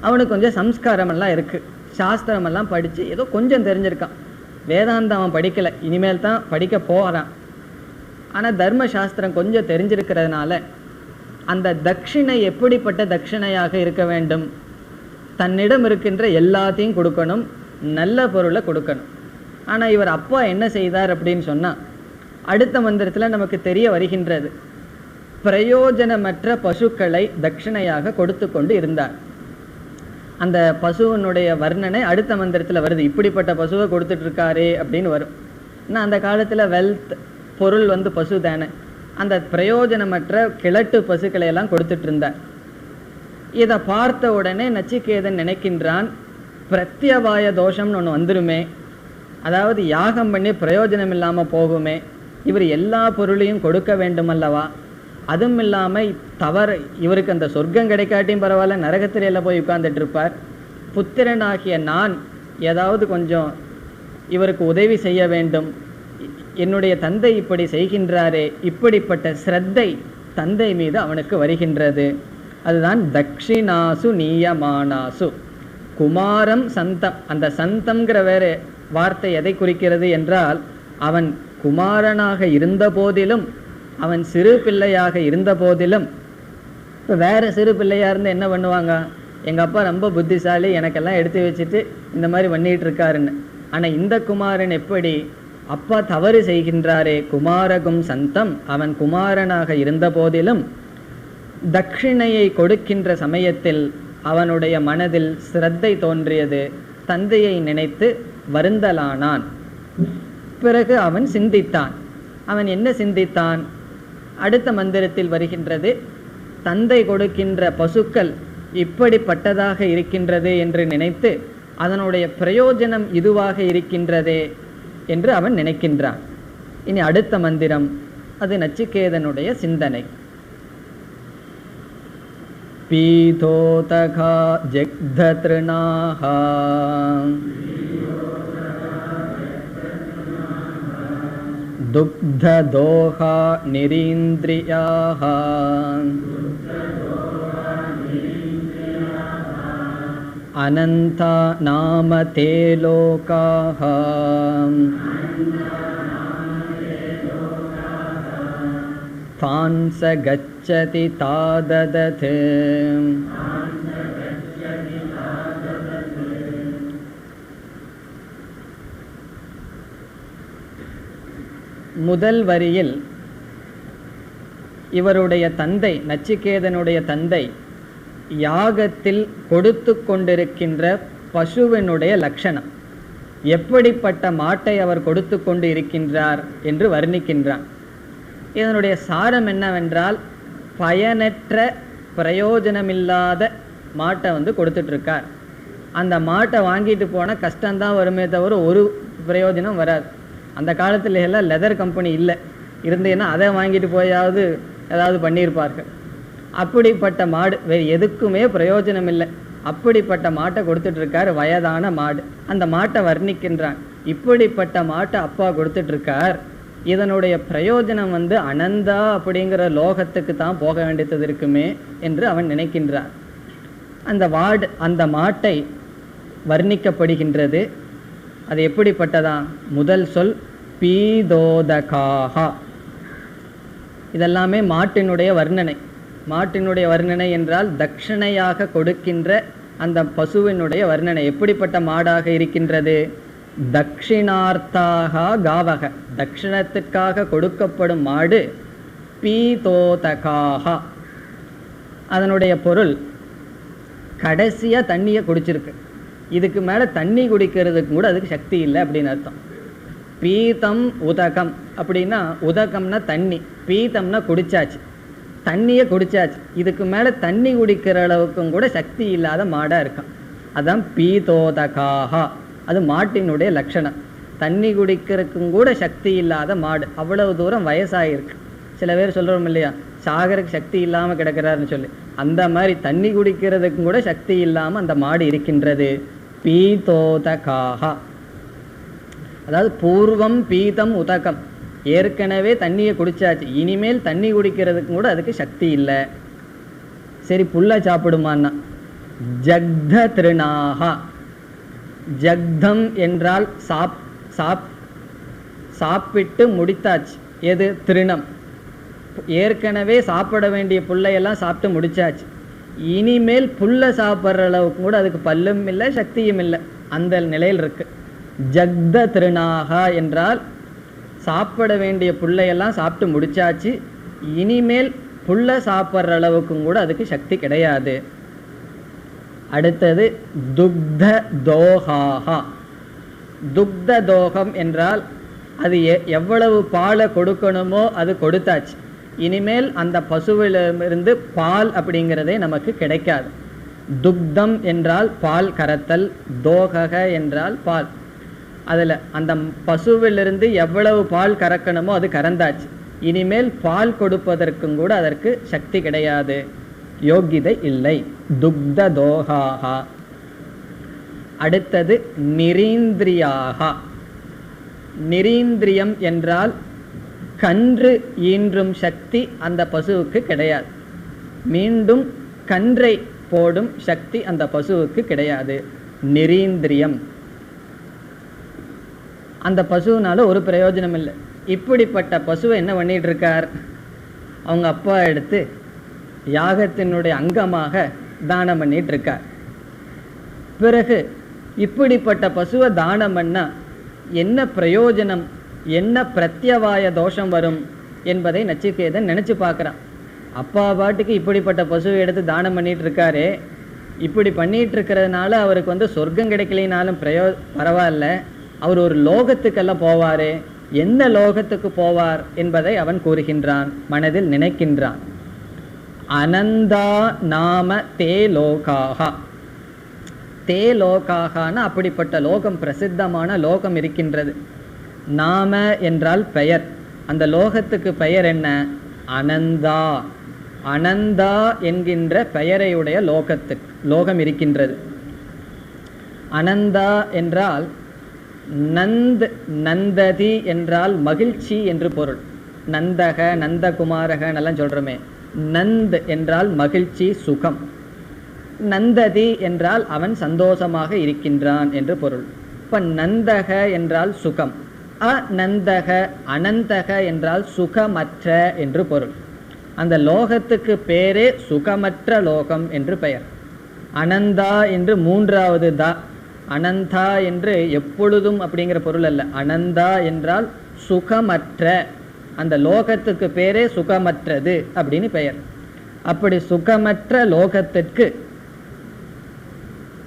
Speaker 1: அவனுக்கு கொஞ்சம் சம்ஸ்காரமெல்லாம் இருக்குது, சாஸ்திரமெல்லாம் படித்து ஏதோ கொஞ்சம் தெரிஞ்சிருக்கான். வேதாந்தம் அவன் படிக்கலை, இனிமேல் தான் படிக்க போகிறான். ஆனால் தர்மசாஸ்திரம் கொஞ்சம் தெரிஞ்சிருக்கிறதுனால அந்த தட்சிணை எப்படிப்பட்ட தட்சிணையாக இருக்க வேண்டும்? தன்னிடம் இருக்கின்ற எல்லாத்தையும் கொடுக்கணும், நல்ல பொருளை கொடுக்கணும். ஆனால் இவர் அப்பா என்ன செய்தார் அப்படின்னு சொன்னால், அடுத்த மந்திரத்தில் நமக்கு தெரிய வருகின்றது, பிரயோஜனமற்ற பசுக்களை தட்சிணையாக கொடுத்து கொண்டு இருந்தார். அந்த பசுவனுடைய வர்ணனை அடுத்த மந்திரத்தில் வருது. இப்படிப்பட்ட பசுவை கொடுத்துட்டு இருக்காரே அப்படின்னு வரும். ஏன்னா அந்த காலத்தில் வெல்த் பொருள் பசு தானே, அந்த பிரயோஜனமற்ற கிழட்டு பசுக்களை எல்லாம் கொடுத்துட்டு இருந்தார். இதை பார்த்த உடனே நச்சிகேதன் நினைக்கின்றான், பிரத்யபாய தோஷம்னு ஒன்று வந்துருமே, அதாவது யாகம் பண்ணி பிரயோஜனம் இல்லாமல் போகுமே, இவர் எல்லா பொருளையும் கொடுக்க வேண்டும் அல்லவா, அதுவும் இல்லாமல் இவருக்கு அந்த சொர்க்கம் கிடைக்காட்டியும் பரவாயில்ல, நரகத்திரையில் போய் உட்கார்ந்துட்டு இருப்பார். புத்திரனாகிய நான் ஏதாவது கொஞ்சம் இவருக்கு உதவி செய்ய வேண்டும், என்னுடைய தந்தை இப்படி செய்கின்றாரே, இப்படிப்பட்ட ஸ்ரத்தை தந்தை மீது அவனுக்கு வருகின்றது. அதுதான் தக்ஷிணாசு நீயமானாசு. குமாரம் சந்தம், அந்த சந்தம்ங்கிற வேறு வார்த்தை எதை குறிக்கிறது என்றால், அவன் குமாரனாக இருந்த போதிலும், அவன் சிறு பிள்ளையாக இருந்த போதிலும், இப்போ வேறு சிறு பிள்ளையாக இருந்து என்ன பண்ணுவாங்க, எங்கள் அப்பா ரொம்ப புத்திசாலி, எனக்கெல்லாம் எடுத்து வச்சுட்டு இந்த மாதிரி பண்ணிகிட்டு இருக்காருன்னு. ஆனால் இந்த குமாரன் எப்படி, அப்பா தவறு செய்கின்றாரே, குமாரகும் சந்தம், அவன் குமாரனாக இருந்த போதிலும் தட்சிணையை கொடுக்கின்ற சமயத்தில் அவனுடைய மனதில் ஸ்ரத்தை தோன்றியது, தந்தையை நினைத்து வருந்தலானான். பிறகு அவன் சிந்தித்தான். அவன் என்ன சிந்தித்தான்? அடுத்த மந்திரத்தில் வருகின்றது, தந்தை கொடுக்கின்ற பசுக்கள் இப்படிப்பட்டதாக இருக்கின்றது என்று நினைத்து அதனுடைய பிரயோஜனம் இதுவாக இருக்கின்றதே என்று அவன் நினைக்கின்றான். இனி அடுத்த மந்திரம், அது நச்சிகேதனுடைய சிந்தனை. பீதோதகா ஜக்தத்ருணாஹா துக்ததோஹா நிரீந்திரியாஹ அனந்தா நாம தே லோகாஹ தான்ச கச்சதி தாததத். முதல் வரியில் இவருடைய தந்தை, நச்சிகேதனுடைய தந்தை, யாகத்தில் கொடுத்து கொண்டிருக்கின்ற பசுவினுடைய லட்சணம், எப்படிப்பட்ட மாட்டை அவர் கொடுத்து கொண்டு இருக்கின்றார் என்று வர்ணிக்கின்றான். இதனுடைய சாரம் என்னவென்றால், பயனற்ற பிரயோஜனமில்லாத மாட்டை கொடுத்துட்ருக்கார். அந்த மாட்டை வாங்கிட்டு போனால் கஷ்டம்தான் வருமே தவிர ஒரு பிரயோஜனம் வராது. அந்த காலத்துல எல்லாம் லெதர் கம்பெனி இல்லை, இருந்தேன்னா அதை வாங்கிட்டு போயாவது ஏதாவது பண்ணியிருப்பார்கள். அப்படிப்பட்ட மாடு, வேறு எதுக்குமே பிரயோஜனம் இல்லை, அப்படிப்பட்ட மாட்டை கொடுத்துட்ருக்கார், வயதான மாடு. அந்த மாட்டை வர்ணிக்கின்றான், இப்படிப்பட்ட மாட்டை அப்பா கொடுத்துட்ருக்கார், இதனுடைய பிரயோஜனம் அனந்தா அப்படிங்கிற லோகத்துக்கு தான் போக வேண்டியது இருக்குமே என்று அவன் நினைக்கின்றான். அந்த மாட்டை வர்ணிக்கப்படுகின்றது. அது எப்படிப்பட்டதா? முதல் சொல் பீதோதகாஹா. இதெல்லாமே மாட்டினுடைய வர்ணனை. மாட்டினுடைய வர்ணனை என்றால் தட்சிணையாக கொடுக்கின்ற அந்த பசுவினுடைய வர்ணனை. எப்படிப்பட்ட மாடாக இருக்கின்றது? தட்சிணார்த்தாக காவக, தட்சிணத்துக்காக கொடுக்கப்படும் மாடு. பீதோதகாஹா, அதனுடைய பொருள் கடைசியா தண்ணியை குடிச்சிருக்கு, இதுக்கு மேல தண்ணி குடிக்கிறதுக்கு கூட அதுக்கு சக்தி இல்லை அப்படின்னு அர்த்தம். பீதம் உதகம் அப்படின்னா, உதகம்னா தண்ணி, பீதம்னா குடிச்சாச்சு, தண்ணியை குடிச்சாச்சு, இதுக்கு மேல தண்ணி குடிக்கிற அளவுக்கும் கூட சக்தி இல்லாத மாடா இருக்கான். அதான் பீதோதகாஹா, அது மாட்டினுடைய லட்சணம். தண்ணி குடிக்கிறதுக்கும் கூட சக்தி இல்லாத மாடு, அவ்வளவு தூரம் வயசாயிருக்கு. சில பேர் சொல்றோம் இல்லையா, சாகருக்கு சக்தி இல்லாம கிடக்கிறாருன்னு சொல்லி, அந்த மாதிரி தண்ணி குடிக்கிறதுக்கும் கூட சக்தி இல்லாம அந்த மாடு இருக்கின்றது. பீதோதகாஹா, அதாவது பூர்வம் பீதம் உதகம், ஏற்கனவே தண்ணியை குடிச்சாச்சு, இனிமேல் தண்ணி குடிக்கிறதுக்கும் கூட அதுக்கு சக்தி இல்லை. சரி, புல்ல சாப்பிடுமான்னா ஜக்த திருநாகா, ஜக்தம் என்றால் சாப்பிட்டு முடித்தாச்சு. எது? திருணம். ஏற்கனவே சாப்பிட வேண்டிய புல்லையெல்லாம் சாப்பிட்டு முடிச்சாச்சு, இனிமேல் புல்ல சாப்பிட்ற அளவுக்கு கூட அதுக்கு பல்லும் இல்லை சக்தியும் இல்லை, அந்த நிலையில் இருக்கு. ஜக்த திருநாகா என்றால் சாப்பிட வேண்டிய புல்லையெல்லாம் சாப்பிட்டு முடிச்சாச்சு, இனிமேல் புல்ல சாப்பிட்ற அளவுக்கும் கூட அதுக்கு சக்தி கிடையாது. அடுத்தது துக்த தோஹாஹா. துக்த தோகம் என்றால் அது எவ்வளவு பாலை கொடுக்கணுமோ அது கொடுத்தாச்சு, இனிமேல் அந்த பசுவிலிருந்து பால் அப்படிங்கிறதே நமக்கு கிடைக்காது. துக்தம் என்றால் பால் கறத்தல், தோகக என்றால் பால். அதில் அந்த பசுவிலிருந்து எவ்வளவு பால் கறக்கணுமோ அது கறந்தாச்சு, இனிமேல் பால் கொடுப்பதற்கும் கூட அதற்கு சக்தி கிடையாது, யோகிதை இல்லை. துக்த தோஹாஹா. அடுத்தது நிரீந்திரியாகா. நிரீந்திரியம் என்றால் கன்று ஈன்றும் சக்தி அந்த பசுவுக்கு கிடையாது, மீண்டும் கன்றை போடும் சக்தி அந்த பசுவுக்கு கிடையாது. நிரீந்திரியம், அந்த பசுனால ஒரு பிரயோஜனம் இல்லை. இப்படிப்பட்ட பசுவை என்ன பண்ணிட்டு இருக்கார், அவங்க அப்பா எடுத்து யாகத்தினுடைய அங்கமாக தானம் பண்ணிட்டு இருக்கார். பிறகு இப்படிப்பட்ட பசுவை தானம் பண்ணா என்ன பிரயோஜனம், என்ன பிரத்யவாய தோஷம் வரும் என்பதை நச்சிகேதன் நினைச்சு பார்க்குறான். அப்பா பாட்டுக்கு இப்படிப்பட்ட பசுவை எடுத்து தானம் பண்ணிட்டு இருக்காரு, இப்படி பண்ணிட்டு இருக்கிறதுனால அவருக்கு சொர்க்கம் கிடைக்கலினாலும் பரவாயில்ல, அவர் ஒரு லோகத்துக்கெல்லாம் போவாரு, எந்த லோகத்துக்கு போவார் என்பதை அவன் கூறுகின்றான், மனதில் நினைக்கின்றான். அனந்தா நாம தே லோகாகா. தே லோகாகான அப்படிப்பட்ட லோகம், பிரசித்தமான லோகம் இருக்கின்றது. நாம என்றால் பெயர், அந்த லோகத்துக்கு பெயர் என்ன? அனந்தா. அனந்தா என்கின்ற பெயரையுடைய லோகம் இருக்கின்றது. அனந்தா என்றால் நந்ததி என்றால் மகிழ்ச்சி என்று பொருள். நந்தக நந்தகுமாரகன் எல்லாம் சொல்றோமே, நந்த் என்றால் மகிழ்ச்சி சுகம், நந்ததி என்றால் அவன் சந்தோஷமாக இருக்கின்றான் என்று பொருள். இப்ப நந்தக என்றால் சுகம், அநந்தக அனந்தக என்றால் சுகமற்ற என்று பொருள். அந்த லோகத்துக்கு பேரே சுகமற்ற லோகம் என்று பெயர். அனந்தா என்று மூன்றாவது தா, அனந்தா என்று எப்பொழுதும் அப்படிங்கிற பொருள் அல்ல, அனந்தா என்றால் சுகமற்ற, அந்த லோகத்துக்கு பேரே சுகமற்றது அப்படின்னு பெயர். அப்படி சுகமற்ற லோகத்திற்கு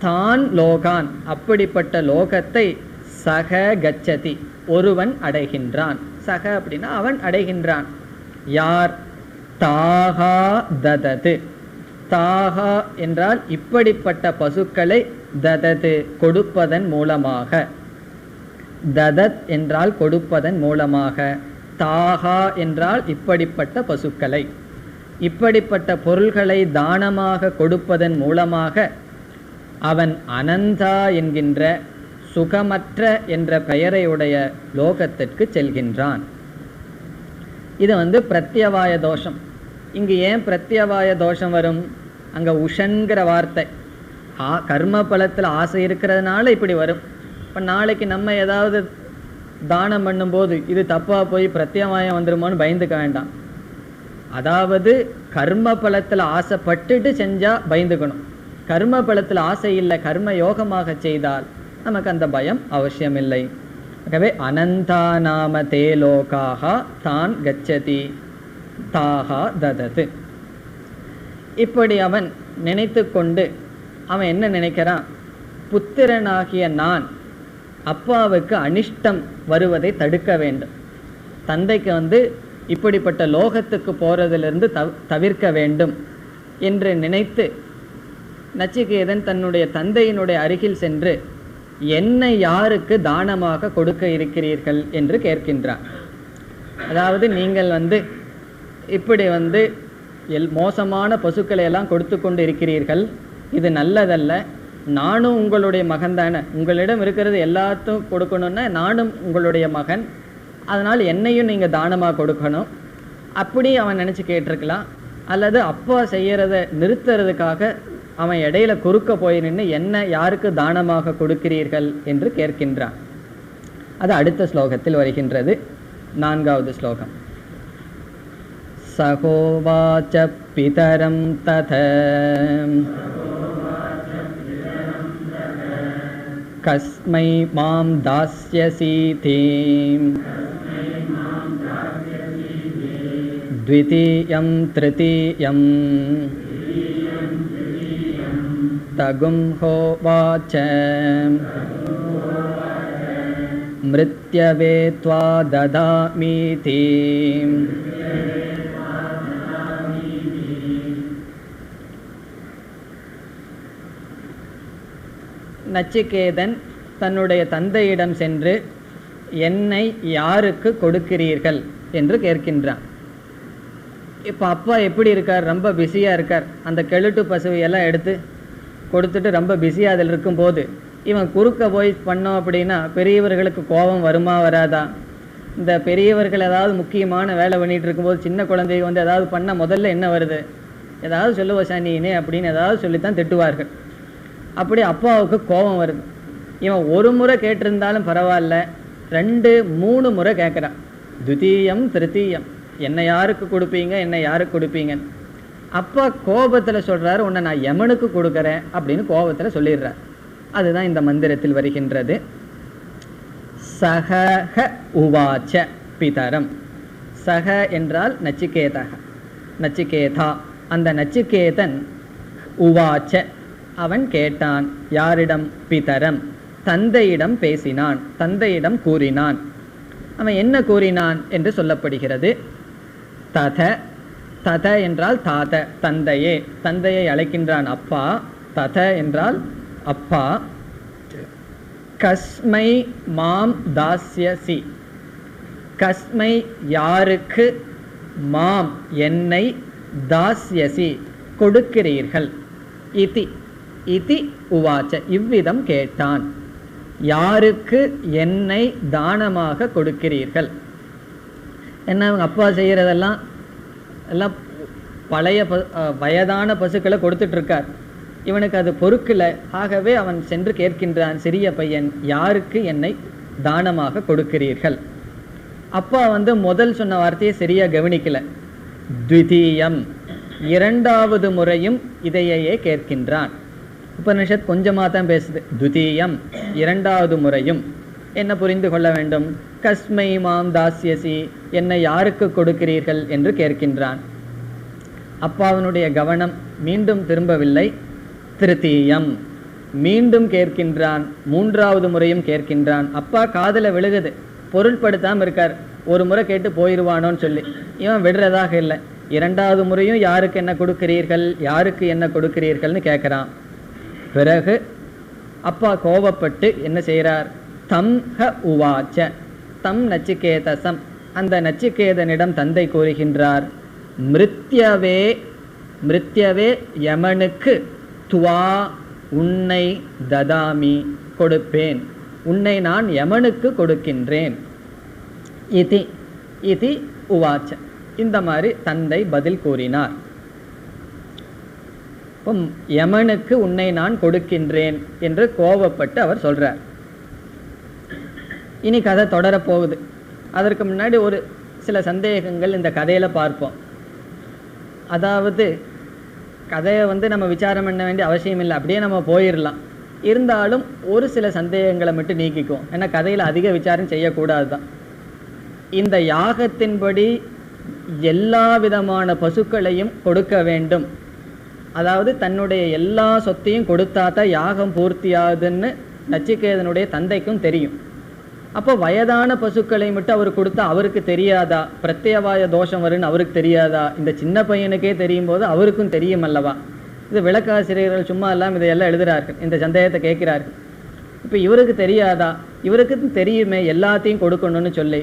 Speaker 1: தான் லோகான், அப்படிப்பட்ட லோகத்தை சக கச்சதி ஒருவன் அடைகின்றான். சக அப்படின்னா அவன் அடைகின்றான். யார்? தாகா ததது. தாகா என்றால் இப்படிப்பட்ட பசுக்களை, ததது கொடுப்பதன் மூலமாக, ததத் என்றால் கொடுப்பதன் மூலமாக, தாகா என்றால் இப்படிப்பட்ட பசுக்களை, இப்படிப்பட்ட பொருள்களை தானமாக கொடுப்பதன் மூலமாக அவன் அனந்தா என்கின்ற சுகமற்ற என்ற பெயரையுடைய லோகத்திற்கு செல்கின்றான். இது பிரத்யவாய தோஷம். இங்கு ஏன் பிரத்யவாய தோஷம் வரும்? அங்க உஷன்கிற வார்த்தை, கர்ம பலத்தில் ஆசை இருக்கிறதுனால இப்படி வரும். இப்போ நாளைக்கு நம்ம ஏதாவது தானம் பண்ணும்போது இது தப்பா போய் பிரத்யவாயம் வந்துருமோன்னு பயந்துக்க வேண்டாம். அதாவது கர்ம பலத்தில் ஆசைப்பட்டுட்டு செஞ்சா பயந்துக்கணும். கர்ம பலத்தில் ஆசை இல்லை, கர்ம யோகமாக செய்தால் நமக்கு அந்த பயம் அவசியமில்லை. ஆகவே அனந்தா நாம தே லோகாஹா தான் கச்சதி தாஹா ததது. இப்படி அவன் நினைத்து கொண்டு அவன் என்ன நினைக்கிறான், புத்திரனாகிய நான் அப்பாவுக்கு அனிஷ்டம் வருவதை தடுக்க வேண்டும், தந்தைக்கு இப்படிப்பட்ட லோகத்துக்கு போறதிலிருந்து தவிர்க்க வேண்டும் என்று நினைத்து நச்சிகேதன் தன்னுடைய தந்தையினுடைய அருகில் சென்று என்னை யாருக்கு தானமாக கொடுக்க இருக்கிறீர்கள் என்று கேட்கின்றான். அதாவது நீங்கள் இப்படி மோசமான பசுக்களை எல்லாம் கொடுத்து கொண்டு இருக்கிறீர்கள், இது நல்லதல்ல, நானும் உங்களுடைய மகன் தானே, உங்களிடம் இருக்கிறது எல்லாத்துக்கும் கொடுக்கணும்னா நானும் உங்களுடைய மகன், அதனால் என்னையும் நீங்கள் தானமாக கொடுக்கணும். அப்படி அவன் நினச்சி கேட்டிருக்கலாம். அல்லது அப்பா செய்கிறத நிறுத்துறதுக்காக அவன் இடையில குறுக்க போய் நின்று என்ன யாருக்கு தானமாக கொடுக்கிறீர்கள் என்று கேட்கின்றான். அது அடுத்த ஸ்லோகத்தில் வருகின்றது. 4வது ஸ்லோகம். சகோவாச பிதரம் தத கஸ்மை மாம் தாஸ்யசீதி த்விதீயம் த்ரிதீயம் தகும் ஹோவாச மிருத்யவே த்வா ததாமீதி. நச்சிகேதன் தன்னுடைய தந்தையிடம் சென்று என்னை யாருக்கு கொடுக்கிறீர்கள் என்று கேட்கின்றான். இப்போ அப்பா எப்படி இருக்கார், ரொம்ப பிஸியாக இருக்கார். அந்த கெழுட்டு பசுவையெல்லாம் எடுத்து கொடுத்துட்டு ரொம்ப பிஸியாக அதில் இருக்கும்போது இவன் குறுக்க போய் பண்ணோம் அப்படின்னா பெரியவர்களுக்கு கோபம் வருமா வராதா? இந்த பெரியவர்கள் ஏதாவது முக்கியமான வேலை பண்ணிகிட்டு இருக்கும்போது சின்ன குழந்தைங்க ஏதாவது பண்ணால் முதல்ல என்ன வருது, ஏதாவது சொல்லுவசா நீனே அப்படின்னு ஏதாவது சொல்லித்தான் திட்டுவார்கள். அப்படி அப்பாவுக்கு கோபம் வருது. இவன் ஒரு முறை கேட்டிருந்தாலும் பரவாயில்ல, 2 3 முறை கேட்குறான். துதியம் திருத்தீயம், என்னை யாருக்கு கொடுப்பீங்க, என்னை யாருக்கு கொடுப்பீங்க. அப்பா கோபத்தில் சொல்கிறாரு, உன்னை நான் யமனுக்கு கொடுக்குறேன் அப்படின்னு கோபத்தில் சொல்லிடுறார். அதுதான் இந்த மந்திரத்தில் வருகின்றது. சக உவாச்ச பிதரம். சக என்றால் நச்சிகேதக, நச்சிகேதா. அந்த நச்சிகேதன் உவாச்ச அவன் கேட்டான். யாரிடம்? பிதரம், தந்தையிடம் பேசினான், தந்தையிடம் கூறினான். அவன் என்ன கூறினான் என்று சொல்லப்படுகிறது. தத, தத என்றால் தாத, தந்தையே, தந்தையை அழைக்கின்றான் அப்பா. தத என்றால் அப்பா. கஸ்மை மாம் தாஸ்யசி, கஸ்மை யாருக்கு, மாம் என்னை, தாஸ்யசி கொடுக்கிறீர்கள், இதி இதி உவாச்ச இவ்விதம் கேட்டான். யாருக்கு என்னை தானமாக கொடுக்கிறீர்கள்? என்ன அப்பா செய்கிறதெல்லாம் எல்லாம் பழைய வயதான பசுக்களை கொடுத்துட்ருக்கார். இவனுக்கு அது பொறுக்கல. ஆகவே அவன் சென்று கேட்கின்றான், சிறிய பையன், யாருக்கு என்னை தானமாக கொடுக்கிறீர்கள்? அப்பா முதல் சொன்ன வார்த்தையை சரியாக கவனிக்கல. த்விதீயம், 2வது முறையும் இதையே கேட்கின்றான். உபனிஷத் கொஞ்சமாக தான் பேசுது. த்விதீயம் 2வது முறையும். என்ன புரிந்து கொள்ள வேண்டும்? கஸ்மை மாம் தாஸ்யசி, என்னை யாருக்கு கொடுக்கிறீர்கள் என்று கேட்கின்றான். அப்பாவினுடைய கவனம் மீண்டும் திரும்பவில்லை. திருத்தீயம், மீண்டும் கேட்கின்றான். 3வது முறையும் கேட்கின்றான். அப்பா காதில் விழுகுது, பொருள்படுத்தாமல் இருக்கார். ஒரு முறை கேட்டு போயிடுவானோன்னு சொல்லி இவன் விடுறதாக இல்லை. 2வது முறையும் யாருக்கு என்ன கொடுக்கிறீர்கள், யாருக்கு என்ன கொடுக்கிறீர்கள்னு கேட்குறான். பிறகு அப்பா கோபப்பட்டு என்ன செய்கிறார்? தம் ஹ உவாச்ச, தம் நச்சிகேதசம், அந்த நச்சிகேதனிடம் தந்தை கூறுகின்றார். மிருத்யவே, மிருத்யவே யமனுக்கு, துவா உன்னை, ததாமி கொடுப்பேன், உன்னை நான் யமனுக்கு கொடுக்கின்றேன். இதி இதி உவாச்ச, இந்த மாதிரி தந்தை பதில் கூறினார். யமனுக்கு உன்னை நான் கொடுக்கின்றேன் என்று கோபப்பட்டு அவர் சொல்றார். இனி கதை தொடரப்போகுது. அதற்கு முன்னாடி ஒரு சில சந்தேகங்கள் இந்த கதையில பார்ப்போம். அதாவது கதையை நம்ம விசாரம் பண்ண வேண்டிய அவசியம் இல்லை, அப்படியே நம்ம போயிடலாம். இருந்தாலும் ஒரு சில சந்தேகங்களை மட்டும் நீக்கிக்குவோம். ஏன்னா கதையில் அதிக விசாரம் செய்யக்கூடாது தான். இந்த யாகத்தின்படி எல்லா விதமான பசுக்களையும் கொடுக்க வேண்டும் அதாவது தன்னுடைய எல்லா சொத்தையும் கொடுத்தா தான் யாகம் பூர்த்தியாகுதுன்னு நச்சிகேதனுடைய தந்தைக்கும் தெரியும். அப்போ வயதான பசுக்களை மட்டும் அவர் கொடுத்தா அவருக்கு தெரியாதா? பிரத்யவாய தோஷம் வருன்னு அவருக்கு தெரியாதா? இந்த சின்ன பையனுக்கே தெரியும் போது அவருக்கும் தெரியும் அல்லவா? இது விளக்காசிரியர்கள் சும்மா எல்லாம் இதையெல்லாம் எழுதுகிறார்கள், இந்த சந்தேகத்தை கேட்கிறார்கள். இப்போ இவருக்கு தெரியாதா? இவருக்கு தெரியுமே எல்லாத்தையும் கொடுக்கணும்னு சொல்லி,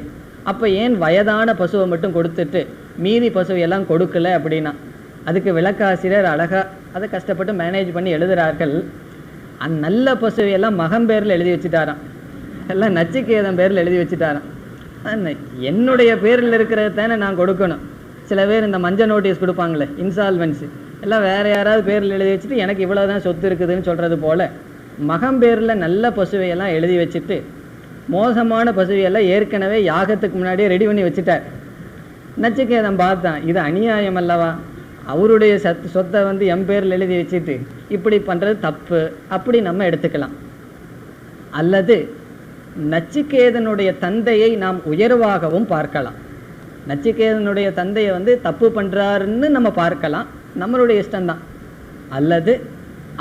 Speaker 1: அப்போ ஏன் வயதான பசுவை மட்டும் கொடுத்துட்டு மீதி பசுவையெல்லாம் கொடுக்கல அப்படின்னா, அதுக்கு விளக்காசிரியர் அழகா அதை கஷ்டப்பட்டு மேனேஜ் பண்ணி எழுதுகிறார்கள். அந்த நல்ல பசுவையெல்லாம் மகன் பேரில் எழுதி வச்சுட்டாராம், எல்லாம் நச்சிகேதன் பேரில் எழுதி வச்சுட்டாராம். என்னுடைய பேரில் இருக்கிறது தானே நான் கொடுக்கணும். சில பேர் இந்த மஞ்சள் நோட்டீஸ் கொடுப்பாங்களே, இன்சால்வன்சி, எல்லாம் வேறு யாராவது பேரில் எழுதி வச்சுட்டு எனக்கு இவ்வளோ தான் சொத்து இருக்குதுன்னு சொல்கிறது போல் மகன் பேரில் நல்ல பசுவையெல்லாம் எழுதி வச்சுட்டு மோசமான பசுவையெல்லாம் ஏற்கனவே யாகத்துக்கு முன்னாடியே ரெடி பண்ணி வச்சுட்டார். நச்சிகேதன் பார்த்தான், இது அநியாயம் அல்லவா? அவருடைய சொத்தை என் பேரில் எழுதி வச்சுட்டு இப்படி பண்ணுறது தப்பு. அப்படி நம்ம எடுத்துக்கலாம். அல்லது நச்சிகேதனுடைய தந்தையை நாம் உயர்வாகவும் பார்க்கலாம். நச்சிகேதனுடைய தந்தையை தப்பு பண்ணுறாருன்னு நம்ம பார்க்கலாம், நம்மளுடைய இஷ்டம்தான். அல்லது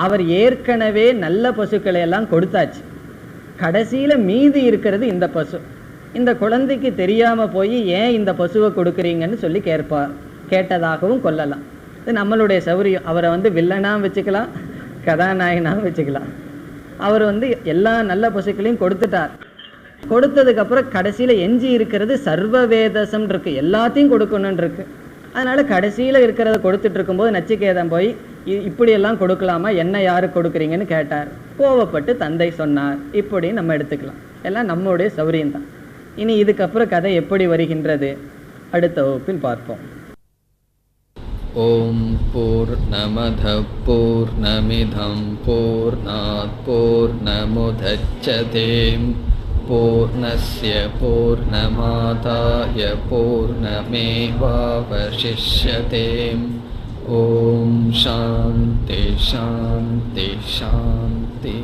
Speaker 1: அவர் ஏற்கனவே நல்ல பசுக்களை எல்லாம் கொடுத்தாச்சு, கடைசியில் மீதி இருக்கிறது இந்த பசு, இந்த குழந்தைக்கு தெரியாமல் போய் ஏன் இந்த பசுவை கொடுக்குறீங்கன்னு சொல்லி கேட்டதாகவும் கொள்ளலாம். இது நம்மளுடைய சௌரியம். அவரை வில்லனாகவும் வச்சுக்கலாம், கதாநாயகனாகவும் வச்சுக்கலாம். அவர் எல்லா நல்ல பசுக்களையும் கொடுத்துட்டார். கொடுத்ததுக்கப்புறம் கடைசியில் எஞ்சி இருக்கிறது சர்வவேதசம் இருக்கு, எல்லாத்தையும் கொடுக்கணும்னு இருக்கு. அதனால கடைசியில் இருக்கிறத கொடுத்துட்டு இருக்கும்போது நச்சிகேதன் போய் இப்படியெல்லாம் கொடுக்கலாமா, என்ன யாருக்கு கொடுக்குறீங்கன்னு கேட்டார். கோவப்பட்டு தந்தை சொன்னார். இப்படி நம்ம எடுத்துக்கலாம். எல்லாம் நம்மளுடைய சௌரியம்தான். இனி இதுக்கப்புறம் கதை எப்படி வருகின்றது அடுத்த வகுப்பில் பார்ப்போம்.
Speaker 2: ஓம் பூர்ணமத பூர்ணமிதம் பூர்ணாத் பூர்ணமுதச்யதே பூர்ணஸ்ய பூர்ணமாதாய பூர்ணமேவாவசிஷ்யதே. ஓம் சாந்தி சாந்தி சாந்தி.